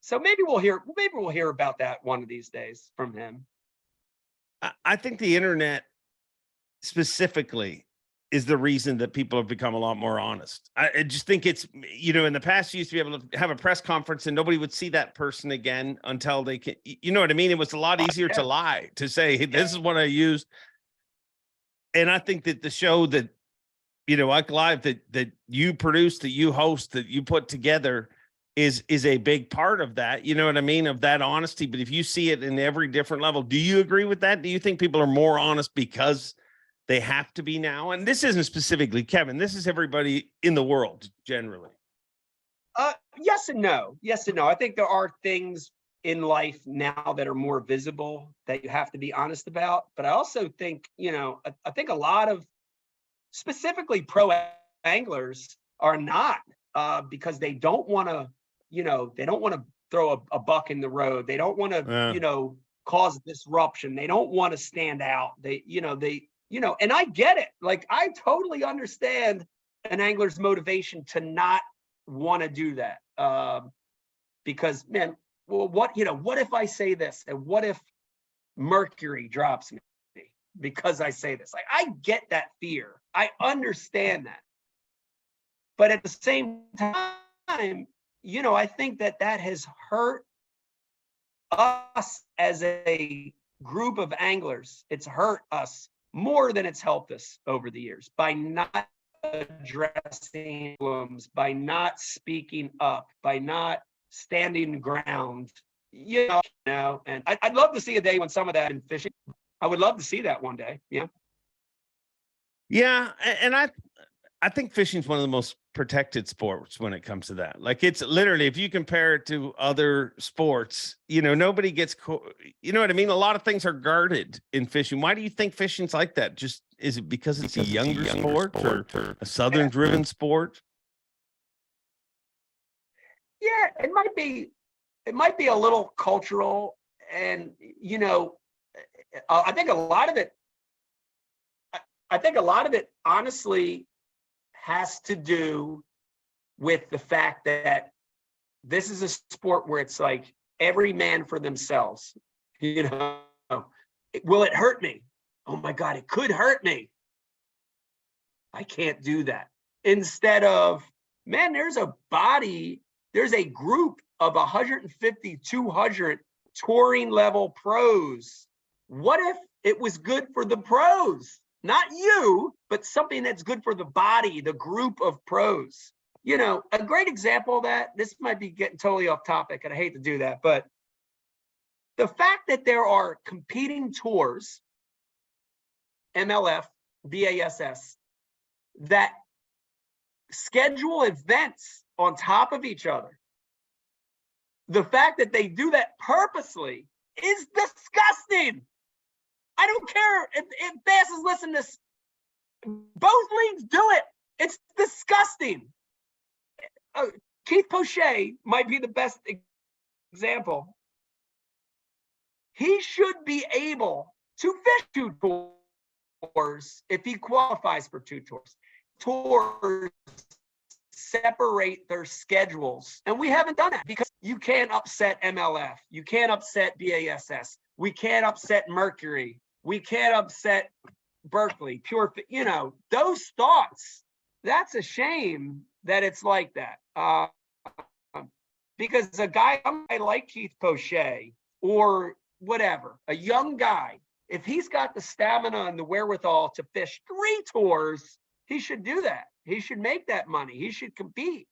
So maybe we'll hear about that one of these days from him. I think the internet specifically is the reason that people have become a lot more honest. I just think it's, in the past, you used to be able to have a press conference and nobody would see that person again until they can, you know what I mean? It was a lot easier to lie, to say, hey, this is what I used. And I think that the show that, like Live, that you produce, that you host, that you put together is a big part of that, you know what I mean? Of that honesty. But if you see it in every different level, do you agree with that? Do you think people are more honest because they have to be now? And this isn't specifically Kevin. This is everybody in the world generally. Yes and no. Yes and no. I think there are things in life now that are more visible that you have to be honest about. But I also think, I think a lot of specifically pro anglers are not because they don't want to, they don't want to throw a buck in the road. They don't want to, cause disruption. They don't want to stand out. And I get it. Like, I totally understand an angler's motivation to not want to do that. Because, man, well, what if I say this? And what if Mercury drops me because I say this? Like, I get that fear. I understand that. But at the same time, I think that has hurt us as a group of anglers. It's hurt us more than it's helped us over the years by not addressing problems, by not speaking up, by not standing ground, and I'd love to see a day when some of that in fishing. I would love to see that one day. Yeah. And I think fishing is one of the most protected sports when it comes to that. Like, it's literally, if you compare it to other sports, nobody gets, you know what I mean? A lot of things are guarded in fishing. Why do you think fishing's like that? Just, is it because it's a younger sport or a Southern driven sport? Yeah, it might be a little cultural, and I think a lot of it honestly has to do with the fact that this is a sport where it's like every man for themselves. Will it hurt me? Oh my God, it could hurt me. I can't do that. Instead of, man, there's a group of 150, 200 touring level pros. What if it was good for the pros? Not you, but something that's good for the body, the group of pros. A great example of that, this might be getting totally off topic, and I hate to do that, but the fact that there are competing tours, MLF, BASS, that schedule events on top of each other, the fact that they do that purposely is disgusting. I don't care if Bass is listening to this. Both leagues do it. It's disgusting. Keith Pochet might be the best example. He should be able to fish 2 tours if he qualifies for 2 tours. Tours separate their schedules, and we haven't done that because you can't upset MLF, you can't upset BASS, we can't upset Mercury, we can't upset Berkeley, those thoughts. That's a shame that it's like that, because a guy like Keith Pochet or whatever, a young guy, if he's got the stamina and the wherewithal to fish 3 tours, he should do that. He should make that money. He should compete.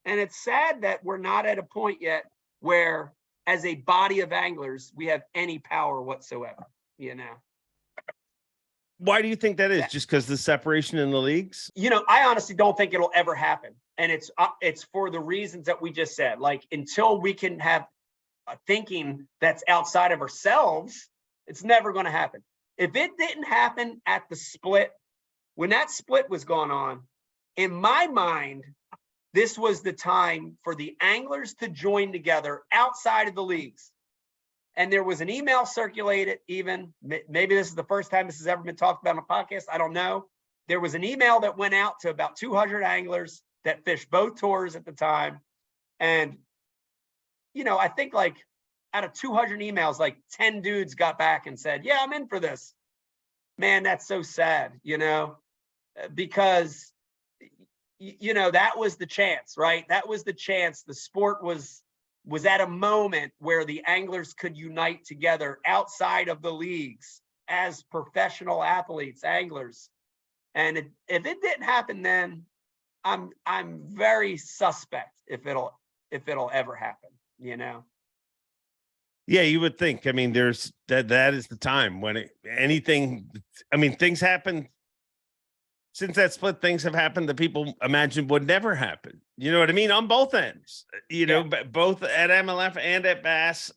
And it's sad that we're not at a point yet where, as a body of anglers, we have any power whatsoever, Why do you think that is? Just because the separation in the leagues? I honestly don't think it'll ever happen. And it's for the reasons that we just said. Like, until we can have a thinking that's outside of ourselves, it's never going to happen. If it didn't happen at the split, when that split was going on, in my mind, this was the time for the anglers to join together outside of the leagues. And there was an email circulated, even, maybe this is the first time this has ever been talked about on a podcast, I don't know. There was an email that went out to about 200 anglers that fished both tours at the time. And, I think like out of 200 emails, like 10 dudes got back and said, yeah, I'm in for this. Man, that's so sad, because, that was the chance, right? That was the chance. The sport was at a moment where the anglers could unite together outside of the leagues as professional athletes, anglers. And if it didn't happen then, I'm very suspect if it'll ever happen, Yeah, you would think. I mean, there's that is the time when things happen. Since that split, things have happened that people imagined would never happen. You know what I mean? On both ends, both at MLF and at Bass.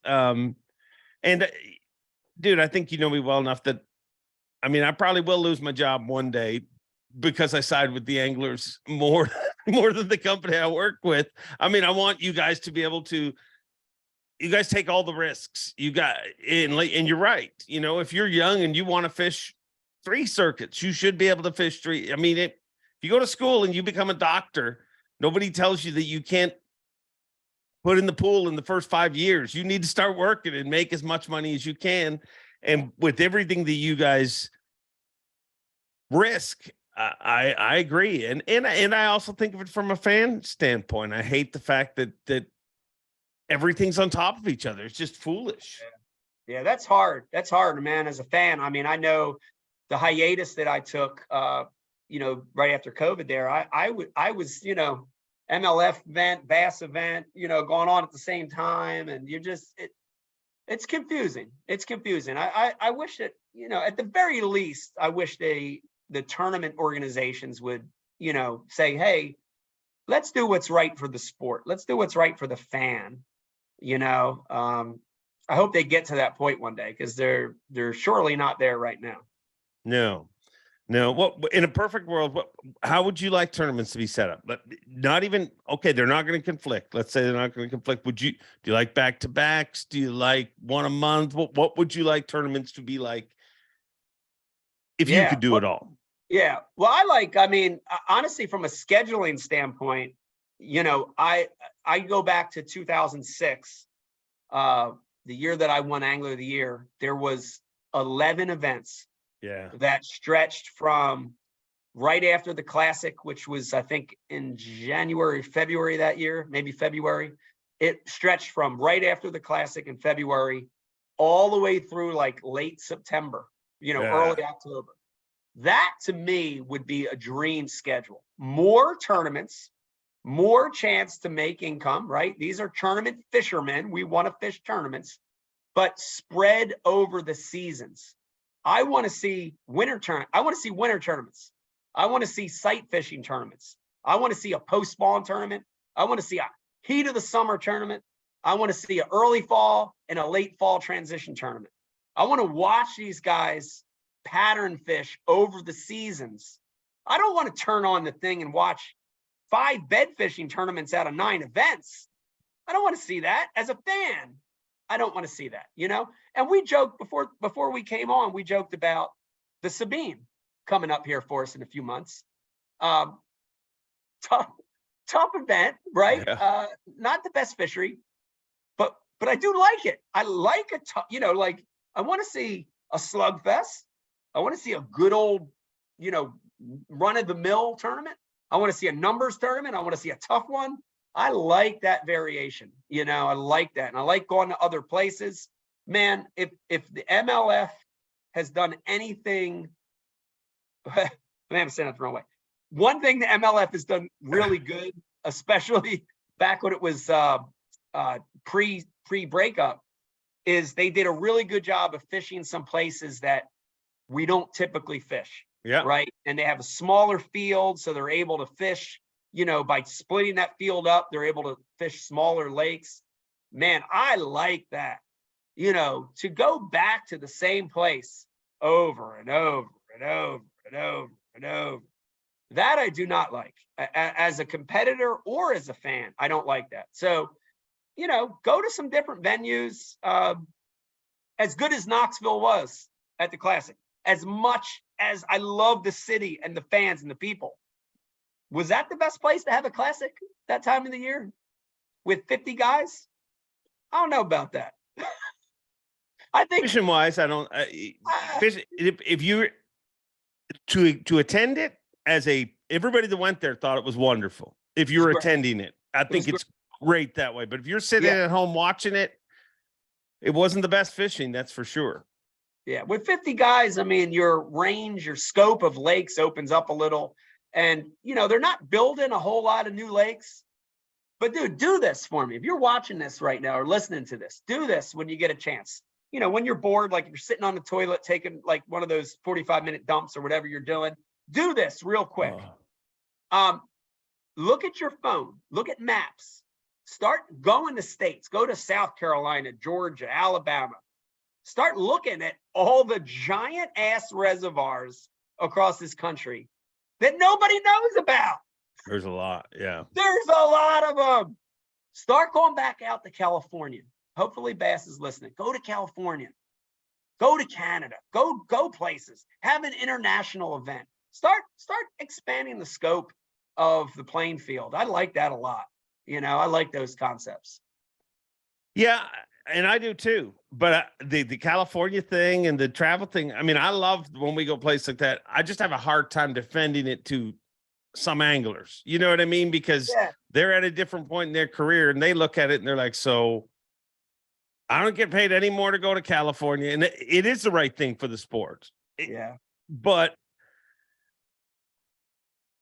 Dude, I think you know me well enough that, I probably will lose my job one day because I side with the anglers more than the company I work with. I want you guys to be able to. You guys take all the risks. And you're right. If you're young and you want to fish 3 circuits, you should be able to fish 3. If you go to school and you become a doctor, nobody tells you that you can't put in the pool in the first 5 years. You need to start working and make as much money as you can. And with everything that you guys risk, I agree. And I also think of it from a fan standpoint. I hate the fact that everything's on top of each other. It's just foolish. Yeah, that's hard. That's hard, man. As a fan, I know the hiatus that I took, right after COVID there, I was, MLF event, Bass event, going on at the same time. And it's confusing. It's confusing. I wish that, at the very least, I wish the tournament organizations would, say, hey, let's do what's right for the sport. Let's do what's right for the fan. I hope they get to that point one day, because they're surely not there right now. No, what in a perfect world, how would you like tournaments to be set up? But not even okay, they're not going to conflict. Let's say they're not going to conflict. Do you like back to backs? Do you like one a month? What would you like tournaments to be like if you could do it all? Yeah. Well, I mean, honestly, from a scheduling standpoint, I go back to 2006, the year that I won Angler of the Year. There was 11 events. Yeah. That stretched from right after the Classic, which was, I think, in January, February that year, maybe February. It stretched from right after the Classic in February all the way through like late September, early October. That to me would be a dream schedule. More tournaments, more chance to make income, right? These are tournament fishermen. We want to fish tournaments, but spread over the seasons. I want to see winter tournaments. I want to see sight fishing tournaments. I want to see a post-spawn tournament. I want to see a heat of the summer tournament. I want to see an early fall and a late fall transition tournament. I want to watch these guys pattern fish over the seasons. I don't want to turn on the thing and watch 5 bed fishing tournaments out of 9 events. I don't want to see that as a fan. I don't want to see that, And we joked before we came on, we joked about the Sabine coming up here for us in a few months. Tough event, right? Yeah. Not the best fishery, but I do like it. I like I want to see a slugfest. I want to see a good old, run of the mill tournament. I want to see a numbers tournament. I want to see a tough one. I like that variation, I like that. And I like going to other places. Man, if the MLF has done anything, I'm saying that the wrong way. One thing the MLF has done really good, especially back when it was pre-breakup, is they did a really good job of fishing some places that we don't typically fish. Yeah. Right. And they have a smaller field, so they're able to fish. By splitting that field up, they're able to fish smaller lakes. Man, I like that. To go back to the same place over and over and over and over and over. That I do not like. As a competitor or as a fan, I don't like that. So, go to some different venues. As good as Knoxville was at the Classic, as much as I love the city and the fans and the people, was that the best place to have a Classic that time of the year with 50 guys? I don't know about that. I think fishing wise, I don't if you to attend it as everybody that went there thought it was wonderful. If you're attending it, I think it's great that way. But if you're sitting at home watching it, it wasn't the best fishing, that's for sure. Yeah, with 50 guys, I mean, your range, your scope of lakes opens up a little. And, they're not building a whole lot of new lakes. But, dude, do this for me. If you're watching this right now or listening to this, do this when you get a chance. When you're bored, like if you're sitting on the toilet taking like one of those 45-minute dumps or whatever you're doing, do this real quick. Look at your phone. Look at maps. Start going to states. Go to South Carolina, Georgia, Alabama. Start looking at all the giant ass reservoirs across this country that nobody knows about. There's a lot. Yeah. There's a lot of them. Start going back out to California. Hopefully Bass is listening. Go to California. Go to Canada. Go places. Have an international event. Start expanding the scope of the playing field. I like that a lot. I like those concepts. Yeah, and I do too. But the California thing and the travel thing, I mean, I love when we go places like that. I just have a hard time defending it to some anglers. You know what I mean? Because they're at a different point in their career and they look at it and they're like, so I don't get paid any more to go to California. And it is the right thing for the sport. But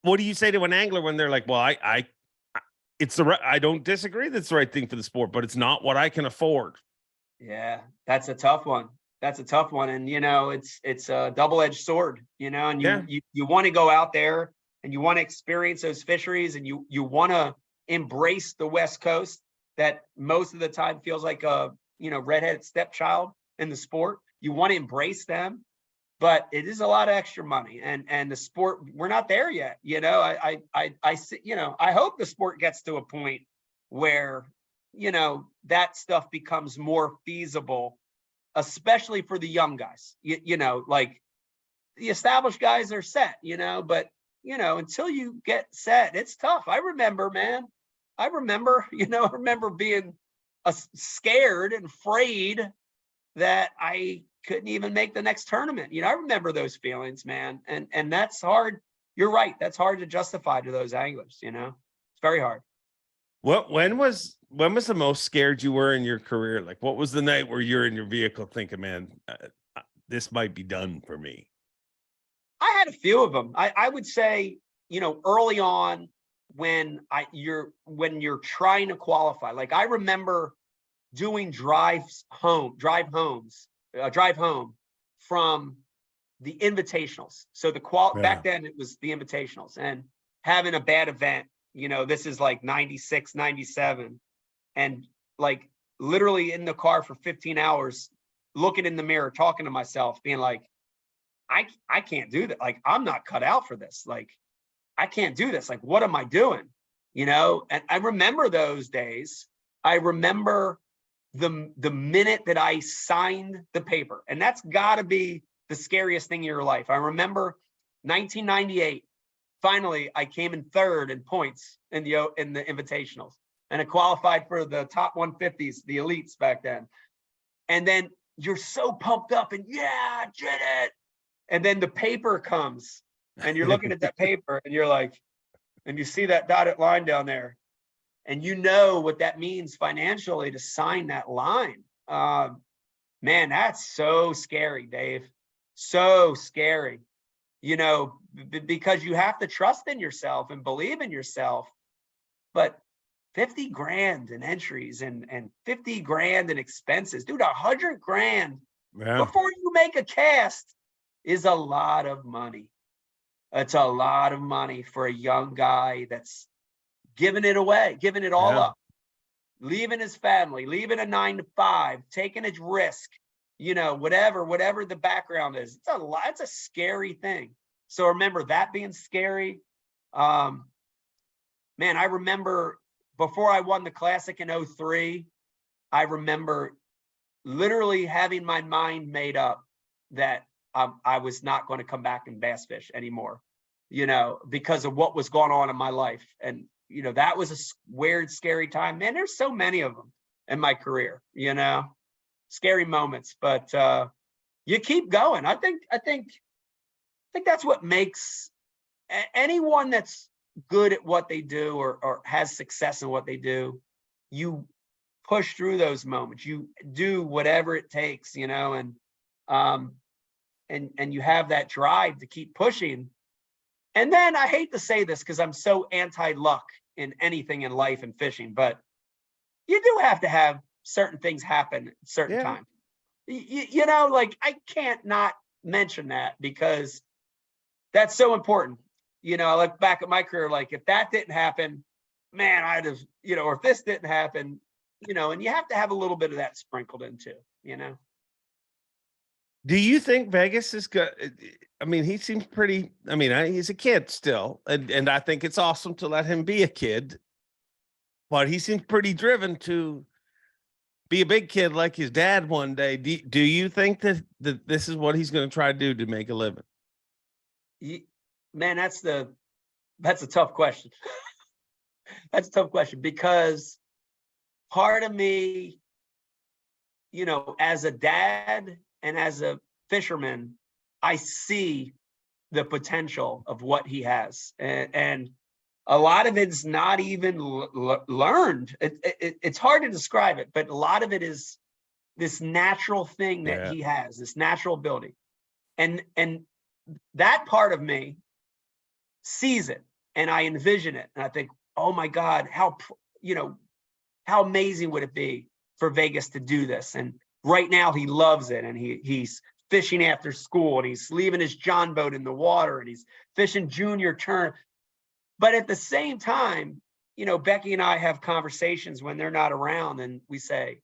what do you say to an angler when they're like, well, I don't disagree that's the right thing for the sport, but it's not what I can afford. Yeah, that's a tough one. And, it's a double-edged sword, and you want to go out there and you want to experience those fisheries and you want to embrace the West Coast that most of the time feels like a, redheaded stepchild in the sport. You want to embrace them. but it is a lot of extra money, and the sport, we're not there yet. You know, I see, you know, I hope the sport gets to a point where, you know, that stuff becomes more feasible, especially for the young guys. You know, like the established guys are set, you know, but you know, until you get set, it's tough. I remember, man, you know, I remember being scared and afraid that I couldn't even make the next tournament. You know, I remember those feelings, man. And that's hard. You're right. That's hard to justify to those anglers, you know, it's very hard. When was the most scared you were in your career? Like, what was the night where you're in your vehicle thinking, man, this might be done for me? I had a few of them. I would say, you know, early on when you're trying to qualify, like I remember doing drive home from the invitationals. So back then it was the invitationals, and having a bad event, you know, this is like 96, 97. And like literally in the car for 15 hours, looking in the mirror, talking to myself, being like, I can't do that. Like, I'm not cut out for this. Like, I can't do this. Like, what am I doing? You know? And I remember those days. I remember the minute that I signed the paper, and that's gotta be the scariest thing in your life. I remember 1998, finally, I came in third in points in the invitationals, and I qualified for the top 150s, the elites back then. And then you're so pumped up and yeah, I did it. And then the paper comes and you're looking at that paper and you're like, and you see that dotted line down there, and you know what that means financially to sign that line. Man, that's so scary, Dave. So scary, you know, because you have to trust in yourself and believe in yourself. But 50 grand in entries and 50 grand in expenses, dude, 100 grand before you make a cast is a lot of money. It's a lot of money for a young guy that's giving it away, giving it all up, leaving his family, leaving a 9-to-5, taking a risk, you know, whatever the background is. It's a lot. It's a scary thing. So remember that being scary. Man, I remember before I won the Classic in 03, I remember literally having my mind made up that I was not going to come back and bass fish anymore, you know, because of what was going on in my life. And, you know, that was a weird, scary time. Man, there's so many of them in my career, you know, scary moments, but you keep going. I think that's what makes anyone that's good at what they do or has success in what they do. You push through those moments, you do whatever it takes, you know, and you have that drive to keep pushing. And then I hate to say this because I'm so anti-luck in anything in life and fishing, but you do have to have certain things happen at certain times. You know, like I can't not mention that because that's so important. You know, I look back at my career, like if that didn't happen, man, I'd have, you know, or if this didn't happen, you know, and you have to have a little bit of that sprinkled in too, you know. Do you think Vegas is good? I mean, he seems pretty, I mean, he's a kid still, and I think it's awesome to let him be a kid, but he seems pretty driven to be a big kid like his dad one day. Do you think that this is what he's going to try to do to make a living? Man, that's a tough question. That's a tough question because part of me, you know, as a dad and as a fisherman, I see the potential of what he has, and a lot of it's not even learned. It's hard to describe it, but a lot of it is this natural thing that he has, this natural ability, and that part of me sees it, and I envision it, and I think, oh my God, how amazing would it be for Vegas to do this? And right now he loves it, and he's fishing after school, and he's leaving his John boat in the water, and he's fishing junior turn. But at the same time, you know, Becky and I have conversations when they're not around, and we say,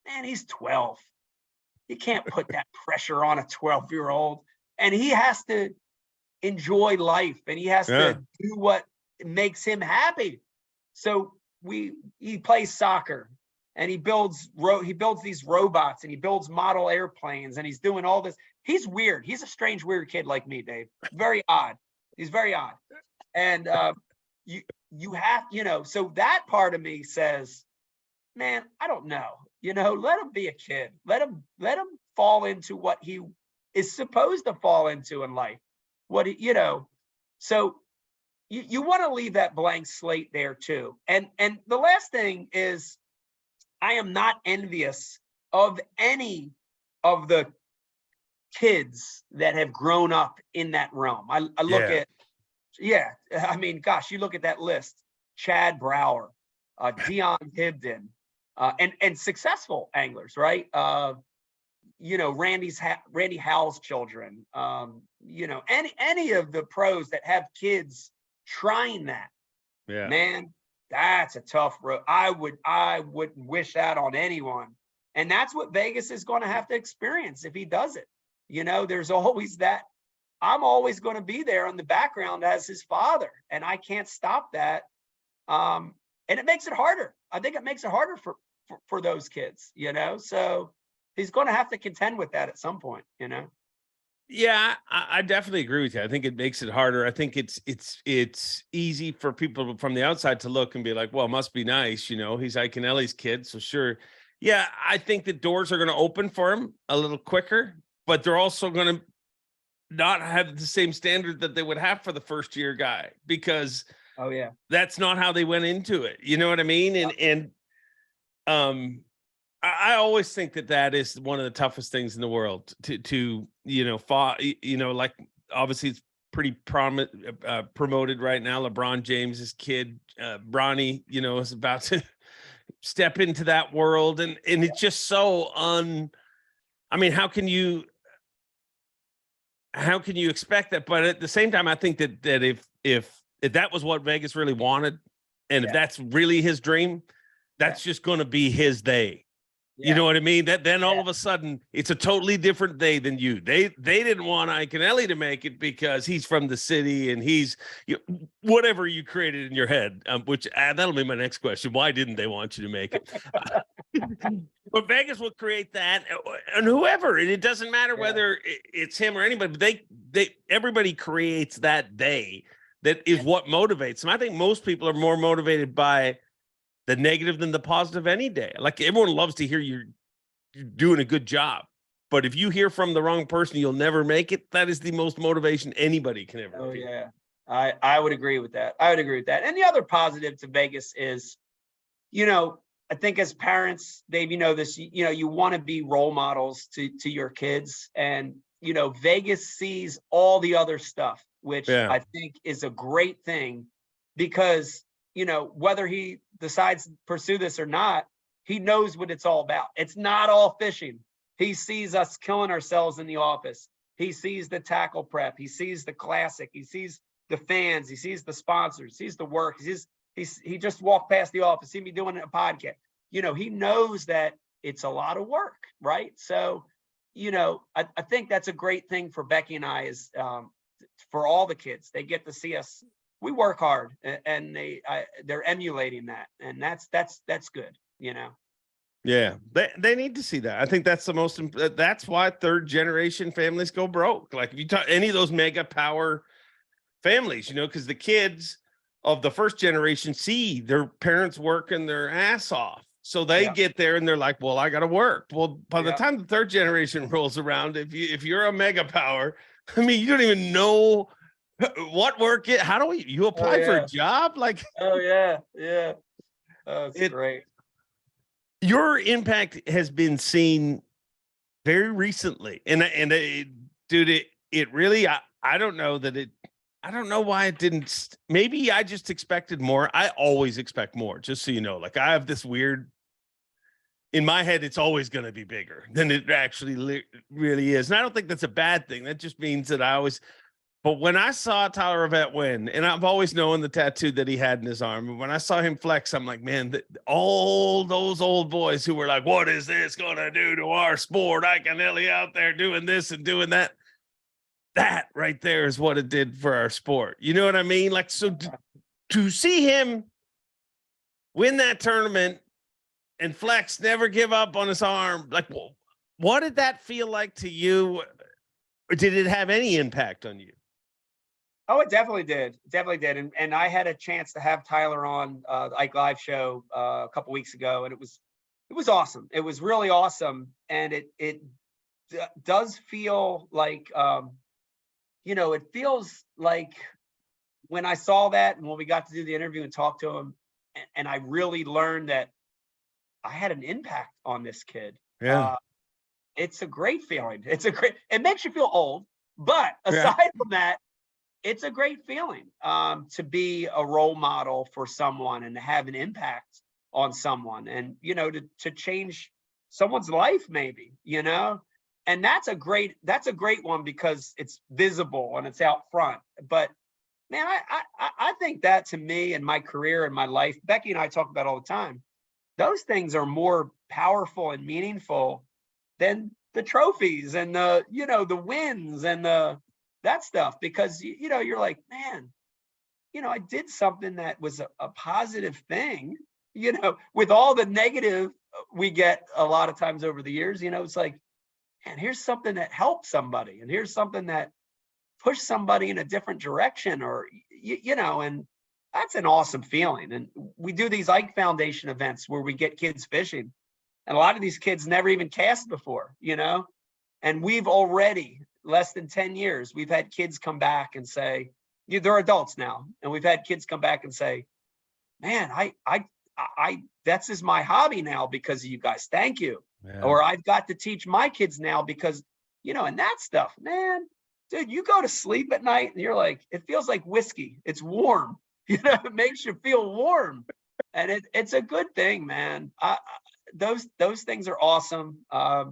man, he's 12. You can't put that pressure on a 12-year-old. and he has to enjoy life, and he has to do what makes him happy. So he plays soccer, and he builds these robots, and he builds model airplanes, and he's doing all this. He's weird. He's a strange, weird kid like me, Dave. Very odd. He's very odd. And you have, so that part of me says, man, I don't know. Let him be a kid. Let him fall into what he is supposed to fall into in life. So you want to leave that blank slate there too. And the last thing is, I am not envious of any of the kids that have grown up in that realm. I look at, I mean, gosh, you look at that list: Chad Brower, Dion Hibden, and successful anglers, right? Randy Howell's children, any of the pros that have kids trying that. Yeah, man, that's a tough road. I wouldn't wish that on anyone. And that's what Vegas is going to have to experience if he does it. There's always that. I'm always going to be there in the background as his father, and I can't stop that. And it makes it harder. I think it makes it harder for those kids, so he's going to have to contend with that at some point, Yeah, I definitely agree with you. I think it makes it harder. I think it's easy for people from the outside to look and be like, well, it must be nice. He's Iaconelli's kid. So sure. Yeah, I think the doors are going to open for him a little quicker, but they're also going to not have the same standard that they would have for the first year guy, because that's not how they went into it. You know what I mean? And I always think that is one of the toughest things in the world to like, obviously it's pretty promoted right now. LeBron James's kid, Bronny, is about to step into that world. And it's just so I mean, how can you expect that? But at the same time, I think that if that was what Vegas really wanted, and if that's really his dream, that's just going to be his day. Yeah. You know what I mean? Then all of a sudden it's a totally different they than you. They didn't want Iaconelli to make it because he's from the city and he's whatever you created in your head. Which that'll be my next question. Why didn't they want you to make it? But Vegas will create that, and whoever, and it doesn't matter whether it's him or anybody. But everybody creates that day that is what motivates them. I think most people are more motivated by the negative than the positive any day. Like, everyone loves to hear you're doing a good job, but if you hear from the wrong person, you'll never make it. That is the most motivation anybody can ever. Oh, yeah. I would agree with that. And the other positive to Vegas is, I think as parents, Dave, this, you want to be role models to your kids, and, Vegas sees all the other stuff, which I think is a great thing, because, whether he decides to pursue this or not, he knows what it's all about. It's not all fishing. He sees us killing ourselves in the office. He sees the tackle prep. He sees the classic. He sees the fans. He sees the sponsors. He sees the work. He just walked past the office, see me doing a podcast. He knows that it's a lot of work, right? So, I think that's a great thing for Becky and I, is for all the kids. They get to see us. We work hard, and they're emulating that, and that's good, Yeah, they need to see that. I think that's that's why third generation families go broke. Like, if you talk any of those mega power families, because the kids of the first generation see their parents working their ass off. So they get there and they're like, well, I got to work. Well, by the time the third generation rolls around, if you're a mega power, I mean, you don't even know what work it. How do you apply for a job? Like, it's great. Your impact has been seen very recently, and dude, it really, I don't know that it. I don't know why it didn't. Maybe I just expected more. I always expect more, just so you know. Like, I have this weird, in my head, it's always going to be bigger than it actually really is. And I don't think that's a bad thing. That just means that but when I saw Tyler Rivette win, and I've always known the tattoo that he had in his arm, and when I saw him flex, I'm like, man, all those old boys who were like, what is this going to do to our sport? Iaconelli out there doing this and doing that. that right there is what it did for our sport. You know what I mean? Like, so to see him win that tournament and Flex never give up on his arm, like, what did that feel like to you? Or did it have any impact on you? Oh, it definitely did. Definitely did. And I had a chance to have Tyler on the Ike Live show a couple weeks ago, and it was awesome. It was really awesome. And it does feel like, it feels like when I saw that and when we got to do the interview and talk to him, and I really learned that I had an impact on this kid. Yeah. It's a great feeling. It makes you feel old, but aside from that, it's a great feeling to be a role model for someone and to have an impact on someone, and, to change someone's life, maybe, and that's a great one because it's visible and it's out front. But man, I think that, to me and my career and my life, Becky and I talk about all the time, those things are more powerful and meaningful than the trophies and the wins and that stuff, because you're like, man, I did something that was a positive thing, with all the negative we get a lot of times over the years. It's like, and here's something that helped somebody, and here's something that pushed somebody in a different direction, or and that's an awesome feeling. And we do these Ike Foundation events where we get kids fishing, and a lot of these kids never even cast before, and we've already, less than 10 years, we've had kids come back and say, they're adults now, and we've had kids come back and say, man, I that's is my hobby now because of you guys. Thank you. Yeah. Or I've got to teach my kids now because, and that stuff, man, dude, you go to sleep at night and you're like, it feels like whiskey. It's warm, it makes you feel warm, and it's a good thing, man. Those things are awesome. I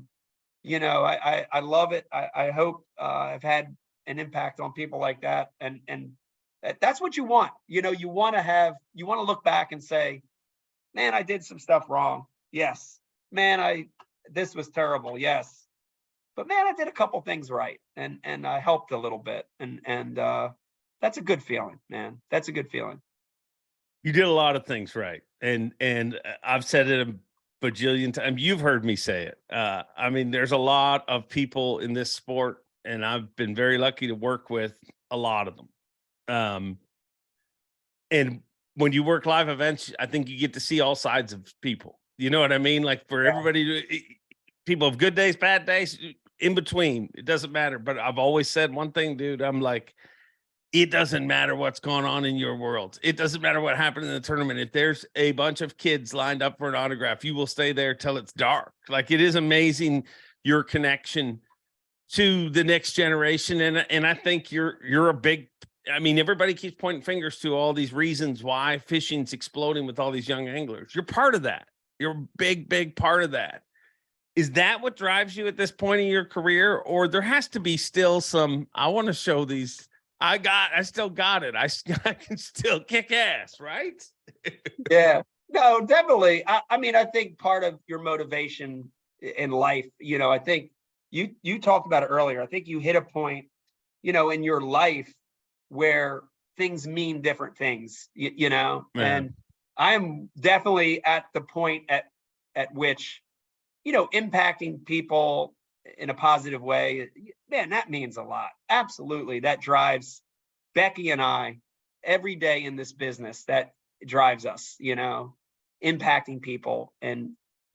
love it. I hope I've had an impact on people like that. And that's what you want. You want to look back and say, man, I did some stuff wrong. Yes. Man, this was terrible. Yes. But man, I did a couple things right. And I helped a little bit. And that's a good feeling, man. That's a good feeling. You did a lot of things right. And I've said it a bajillion times. You've heard me say it. There's a lot of people in this sport, and I've been very lucky to work with a lot of them. And when you work live events, I think you get to see all sides of people. You know what I mean? Like, for everybody, people have good days, bad days, in between. It doesn't matter. But I've always said one thing, dude. I'm like, it doesn't matter what's going on in your world. It doesn't matter what happened in the tournament. If there's a bunch of kids lined up for an autograph, you will stay there till it's dark. Like, it is amazing, your connection to the next generation. And I think you're a big, everybody keeps pointing fingers to all these reasons why fishing's exploding with all these young anglers. You're part of that. You're a big, big part of that. Is that what drives you at this point in your career? Or there has to be still some, I want to show these, I still got it. I can still kick ass, right? Yeah, no, definitely. I think part of your motivation in life, I think you talked about it earlier. I think you hit a point, in your life where things mean different things, and I'm definitely at the point at which, impacting people in a positive way, man, that means a lot. Absolutely. That drives Becky and I every day in this business. That drives us, impacting people and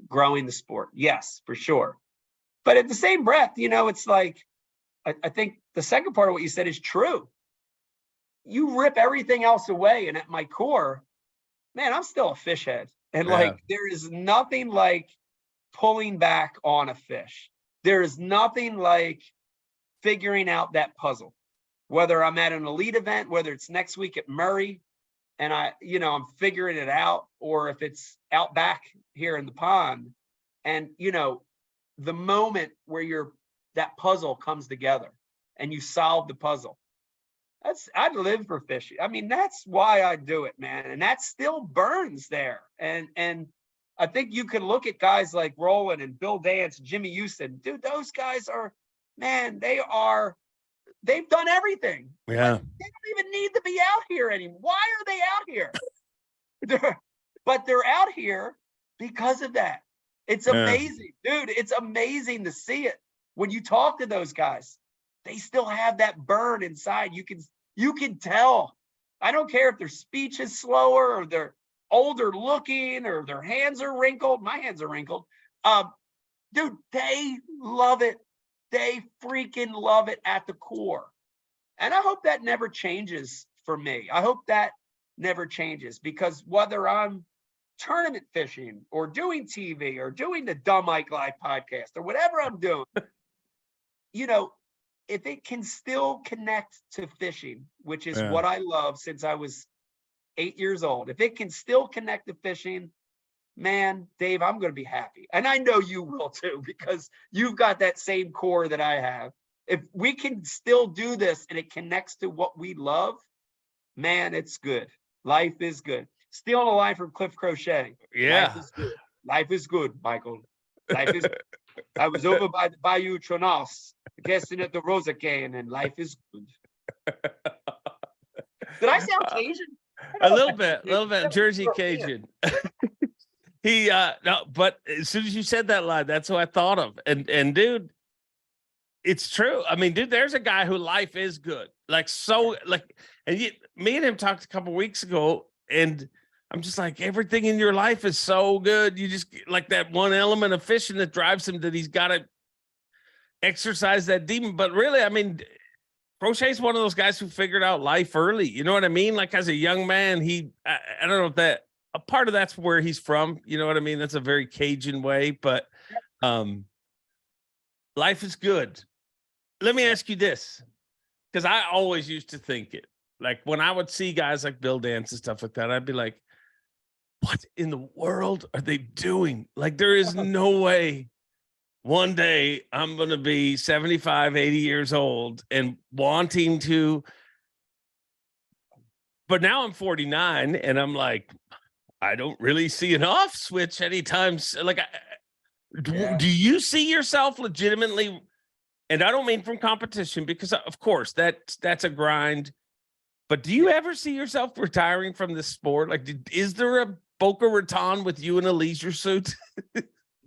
growing the sport. Yes, for sure. But at the same breath, it's like, I think the second part of what you said is true. You rip everything else away, and at my core, man, I'm still a fish head. And like, there is nothing like pulling back on a fish. There is nothing like figuring out that puzzle, whether I'm at an elite event, whether it's next week at Murray and I'm figuring it out, or if it's out back here in the pond, and, the moment where that puzzle comes together and you solve the puzzle. I'd live for fishing. That's why I do it, man. And that still burns there. And I think you can look at guys like Roland and Bill Dance, Jimmy Houston. Dude, those guys are, man, they are they've done everything. Yeah. Like, they don't even need to be out here anymore. Why are they out here? But they're out here because of that. It's amazing, dude. It's amazing to see it. When you talk to those guys, they still have that burn inside. You can tell. I don't care if their speech is slower or they're older looking or their hands are wrinkled. My hands are wrinkled. Dude, they love it. They freaking love it at the core. And I hope that never changes for me. I hope that never changes, because whether I'm tournament fishing or doing TV or doing the Dumb Ike Live podcast or whatever I'm doing, you know, if it can still connect to fishing, which is what I love since I was 8 years old, if it can still connect to fishing, man, Dave, I'm going to be happy. And I know you will too, because you've got that same core that I have. If we can still do this and it connects to what we love, man, it's good. Life is good. Stealing a line from Cliff Crochet. Yeah. Life is good. Life is good, Michael. Life is good. I was over by the Bayou Tronos, guessing at the Rosa Cane, and life is good. Did I sound Cajun? A little bit, Jersey Cajun. No, but as soon as you said that line, that's what I thought of. And dude, it's true. I mean, dude, there's a guy who life is good. Like, so, like, and me and him talked a couple weeks ago, and I'm just like, everything in your life is so good. You just like that one element of fishing that drives him, that he's got to exercise that demon. But really, I mean, Crochet's one of those guys who figured out life early. You know what I mean? Like, as a young man, I don't know if that, a part of that's where he's from. You know what I mean? That's a very Cajun way, but life is good. Let me ask you this, because I always used to think it. Like, when I would see guys like Bill Dance and stuff like that, I'd be like, what in the world are they doing? Like, there is no way one day I'm going to be 75, 80 years old and wanting to. But now I'm 49 and I'm like, I don't really see an off switch anytime. Like, do you see yourself legitimately? And I don't mean from competition, because of course that's a grind. But do you ever see yourself retiring from this sport? Like, is there a Boca Raton with you in a leisure suit?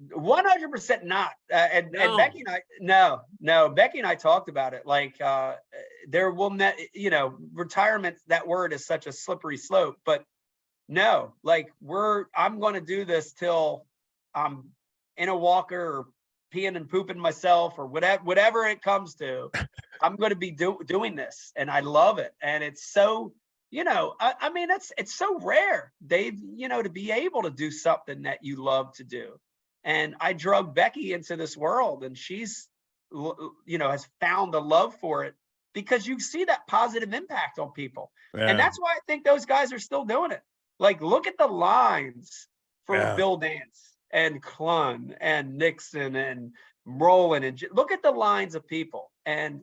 100% not. And Becky and I, no, Becky and I talked about it. Like, there will not, retirement, that word is such a slippery slope, but no, like, I'm going to do this till I'm in a walker or peeing and pooping myself or whatever it comes to. I'm going to be doing this, and I love it. And it's so, I mean, it's so rare, Dave, to be able to do something that you love to do. And I drug Becky into this world, and she's, has found a love for it, because you see that positive impact on people. Yeah. And that's why I think those guys are still doing it. Like, look at the lines for Bill Dance and Clun and Nixon and Roland, and look at the lines of people. And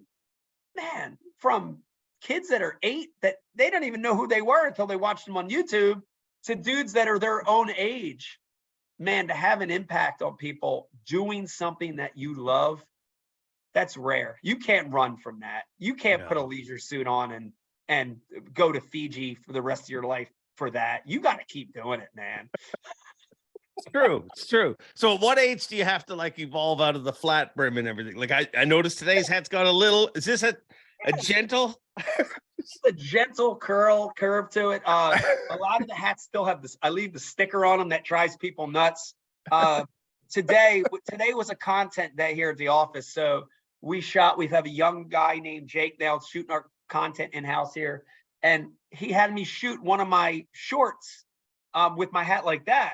man, from kids that are 8 that they don't even know who they were until they watched them on YouTube, to dudes that are their own age, man, to have an impact on people doing something that you love, that's rare. You can't run from that. You can't put a leisure suit on and go to Fiji for the rest of your life for that. You got to keep doing it, man. It's true. It's true. So at what age do you have to, like, evolve out of the flat brim and everything? Like, I noticed today's hat's got a little, is this a gentle? It's a gentle curve to it. A lot of the hats still have this. I leave the sticker on them that drives people nuts. Today was a content day here at the office. So we have a young guy named Jake now shooting our content in-house here. And he had me shoot one of my shorts with my hat like that.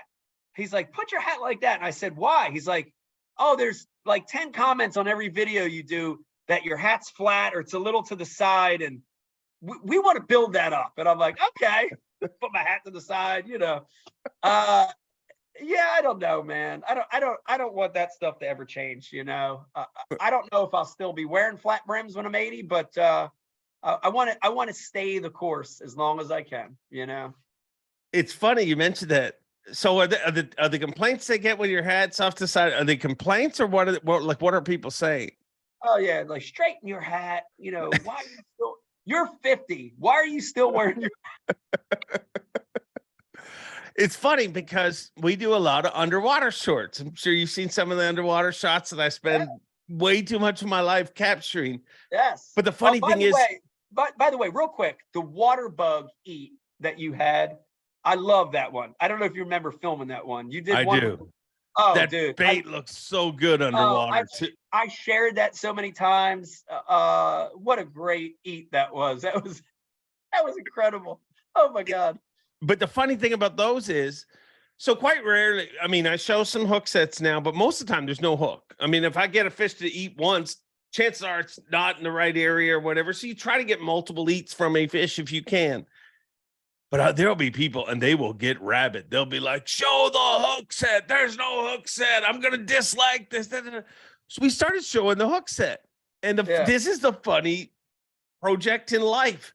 He's like, put your hat like that. And I said, why? He's like, oh, there's like 10 comments on every video you do that your hat's flat or it's a little to the side. And we want to build that up. And I'm like, okay, put my hat to the side, Yeah, I don't know, man. I don't want that stuff to ever change. I don't know if I'll still be wearing flat brims when I'm 80, but I want to stay the course as long as I can, It's funny you mentioned that. So are the complaints they get when your hat's off to the side? Are they complaints, or what are people saying? Oh yeah, like straighten your hat. You know, why are you still? You're 50. Why are you still wearing your? It's funny because we do a lot of underwater shorts. I'm sure you've seen some of the underwater shots that I spend way too much of my life capturing. Yes. But the funny by thing the is, way, by the way, real quick, the water bug eat that you had, I love that one. I don't know if you remember filming that one. You did I one. do. Oh, That dude, bait looks so good oh, underwater too. I shared that so many times. What a great eat that was. That was incredible. Oh my God. But the funny thing about those is, so quite rarely, I mean, I show some hook sets now, but most of the time there's no hook. I mean, if I get a fish to eat once, chances are it's not in the right area or whatever. So you try to get multiple eats from a fish if you can. But there'll be people and they will get rabid. They'll be like, show the hook set. There's no hook set. I'm going to dislike this. So we started showing the hook set. And this is the funny project in life.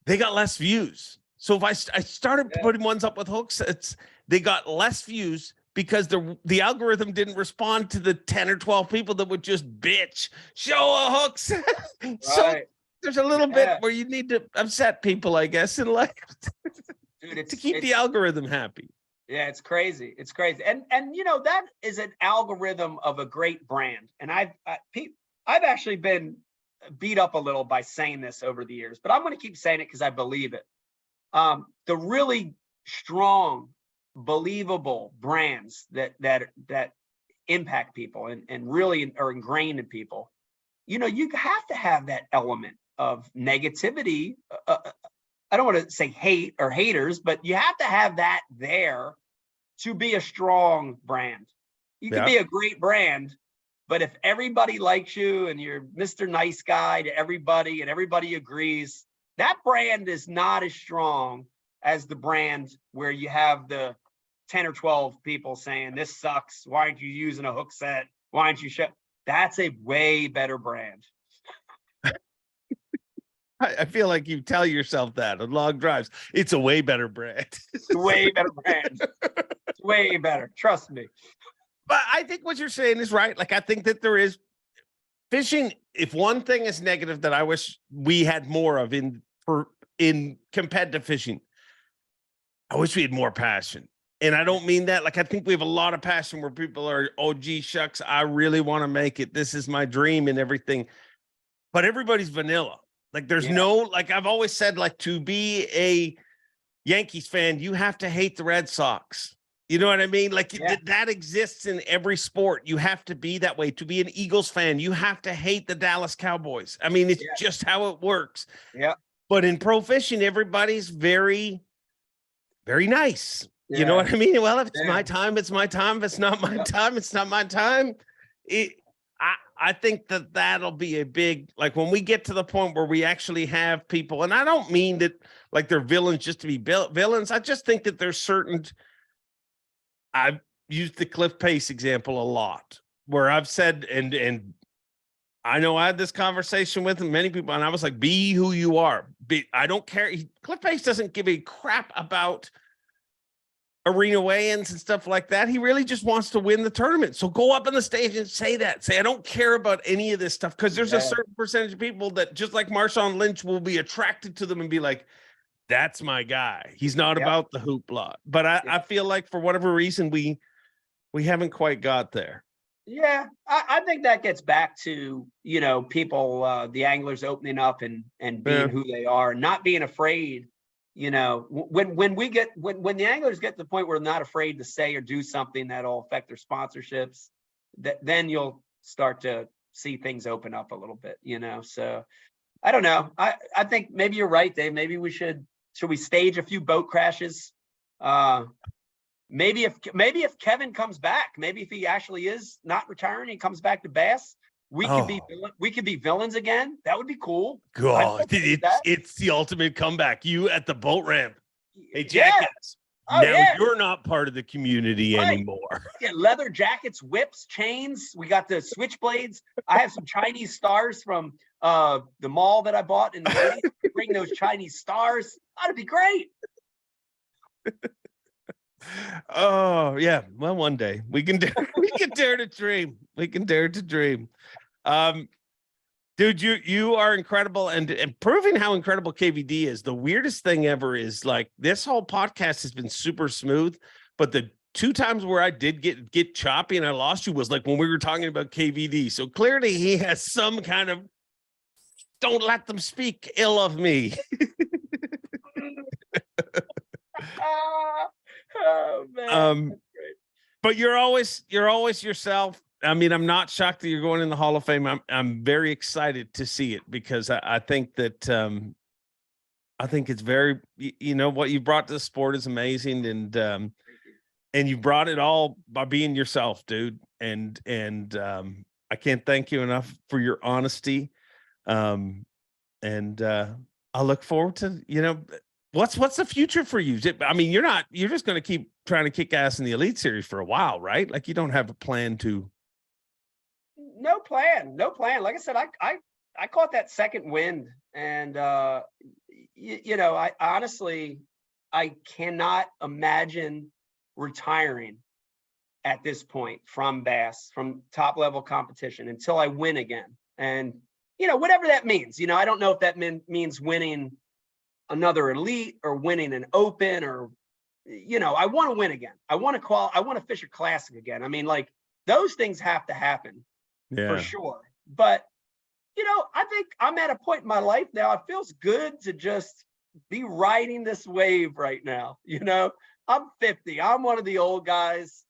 They got less views. So if I started putting ones up with hook sets, they got less views because the algorithm didn't respond to the 10 or 12 people that would just bitch, show a hook set. So there's a little bit where you need to upset people, I guess, in life to keep the algorithm happy. Yeah, it's crazy. It's crazy. And you know, that is an algorithm of a great brand. And I've actually been beat up a little by saying this over the years, but I'm going to keep saying it because I believe it. The really strong, believable brands that impact people and really are ingrained in people, you know, you have to have that element of negativity. I don't want to say hate or haters, but you have to have that there to be a strong brand. You can be a great brand, but if everybody likes you and you're Mr. Nice Guy to everybody and everybody agrees, that brand is not as strong as the brand where you have the 10 or 12 people saying, this sucks. Why aren't you using a hook set? Why aren't you That's a way better brand. I feel like you tell yourself that on long drives. It's a way better brand. It's a way better brand. It's way better. Trust me. But I think what you're saying is right. Like, I think that there is fishing. If one thing is negative that I wish we had more of in competitive fishing, I wish we had more passion. And I don't mean that. Like, I think we have a lot of passion where people are, oh, gee, shucks, I really want to make it. This is my dream and everything. But everybody's vanilla. Like, there's no, like I've always said, like, to be a Yankees fan, you have to hate the Red Sox. You know what I mean? Like that exists in every sport. You have to be that way. To be an Eagles fan, you have to hate the Dallas Cowboys. I mean, it's just how it works. Yeah. But in pro fishing, everybody's very, very nice. Yeah. You know what I mean? Well, if it's my time, it's my time. If it's not my time, it's not my time. I think that'll be a big, like, when we get to the point where we actually have people, and I don't mean that like they're villains just to be villains. I just think that there's certain, I've used the Cliff Pace example a lot, where I've said, and I know I had this conversation with many people, and I was like, be who you are. I don't care. Cliff Pace doesn't give a crap about arena weigh-ins and stuff like that. He really just wants to win the tournament. So go up on the stage and say that. Say, I don't care about any of this stuff, because there's a certain percentage of people that, just like Marshawn Lynch, will be attracted to them and be like, that's my guy. He's not about the hoopla. But I feel like for whatever reason, we haven't quite got there. Yeah, I think that gets back to, you know, people, the anglers opening up and being who they are, and not being afraid. You know, when the anglers get to the point where they're not afraid to say or do something that'll affect their sponsorships, then you'll start to see things open up a little bit, you know. So I don't know. I think maybe you're right, Dave. Maybe we should we stage a few boat crashes? Maybe if Kevin comes back, maybe if he actually is not retiring, he comes back to Bass, we could be villains again. That would be cool. God, it's the ultimate comeback. You at the boat ramp. Hey, jackets. You're not part of the community anymore. Yeah, leather jackets, whips, chains. We got the switchblades. I have some Chinese stars from the mall that I bought in the city. Bring those Chinese stars. That'd be great. Oh yeah. Well, one day we can dare to dream. We can dare to dream. Dude, you are incredible, and proving how incredible KVD is. The weirdest thing ever is like this whole podcast has been super smooth, but the 2 times where I did get choppy and I lost you was like when we were talking about KVD. So clearly he has some kind of don't let them speak ill of me. Oh man. But you're always yourself. I mean, I'm not shocked that you're going in the Hall of Fame. I'm very excited to see it because I think that I think it's very, you know, what you brought to the sport is amazing, and you brought it all by being yourself, dude. And I can't thank you enough for your honesty. And I look forward to, you know, what's the future for you? I mean, you're just going to keep trying to kick ass in the Elite Series for a while, right? Like you don't have a plan to. No plan. Like I said, I caught that second wind, and you know, I honestly, I cannot imagine retiring at this point from bass, from top level competition until I win again. And you know, whatever that means, you know, I don't know if that means winning another Elite or winning an Open, or, you know, I want to win again. I want to fish a Classic again. I mean, like those things have to happen for sure. But, you know, I think I'm at a point in my life now. It feels good to just be riding this wave right now. You know, I'm 50. I'm one of the old guys.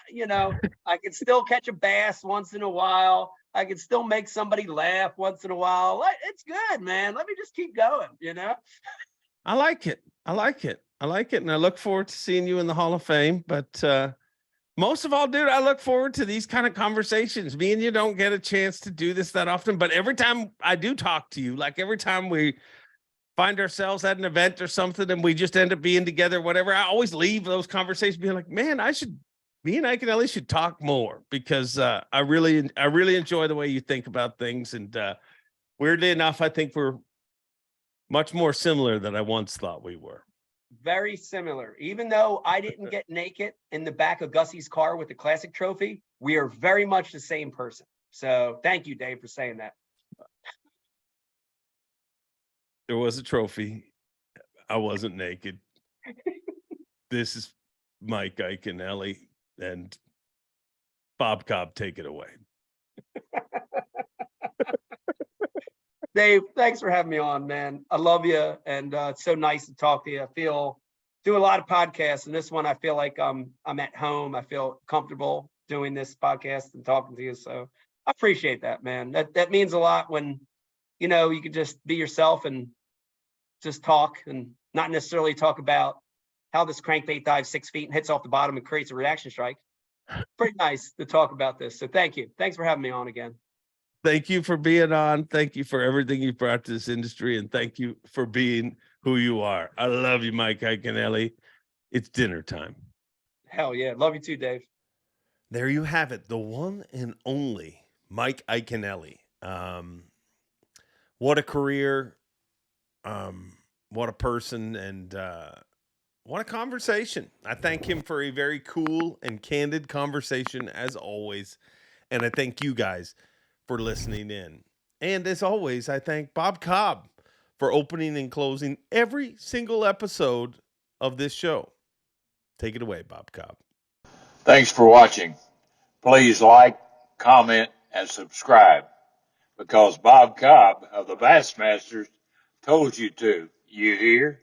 You know, I can still catch a bass once in a while. I can still make somebody laugh once in a while. It's good, man. Let me just keep going, you know? I like it. And I look forward to seeing you in the Hall of Fame. But most of all, dude, I look forward to these kind of conversations. Me and you don't get a chance to do this that often, but every time I do talk to you, like every time we find ourselves at an event or something and we just end up being together, whatever, I always leave those conversations being like, man, me and Iaconelli should talk more, because I really enjoy the way you think about things. And weirdly enough, I think we're much more similar than I once thought we were. Very similar. Even though I didn't get naked in the back of Gussie's car with the Classic trophy, we are very much the same person. So thank you, Dave, for saying that. There was a trophy. I wasn't naked. This is Mike Iaconelli. And Bob Cobb, take it away. Dave, thanks for having me on, man. I love you, and it's so nice to talk to you. I do a lot of podcasts, and this one I feel like I'm at home. I feel comfortable doing this podcast and talking to you. So I appreciate that, man. That means a lot when, you know, you can just be yourself and just talk, and not necessarily talk about how this crankbait dives 6 feet and hits off the bottom and creates a reaction strike. Pretty nice to talk about this. So thank you. Thanks for having me on again. Thank you for being on. Thank you for everything you brought to this industry. And thank you for being who you are. I love you, Mike Iaconelli. It's dinner time. Hell yeah. Love you too, Dave. There you have it. The one and only Mike Iaconelli. What a career. What a person. And, what a conversation. I thank him for a very cool and candid conversation, as always. And I thank you guys for listening in. And as always, I thank Bob Cobb for opening and closing every single episode of this show. Take it away, Bob Cobb. Thanks for watching. Please like, comment, and subscribe, because Bob Cobb of the Bassmasters told you to. You hear?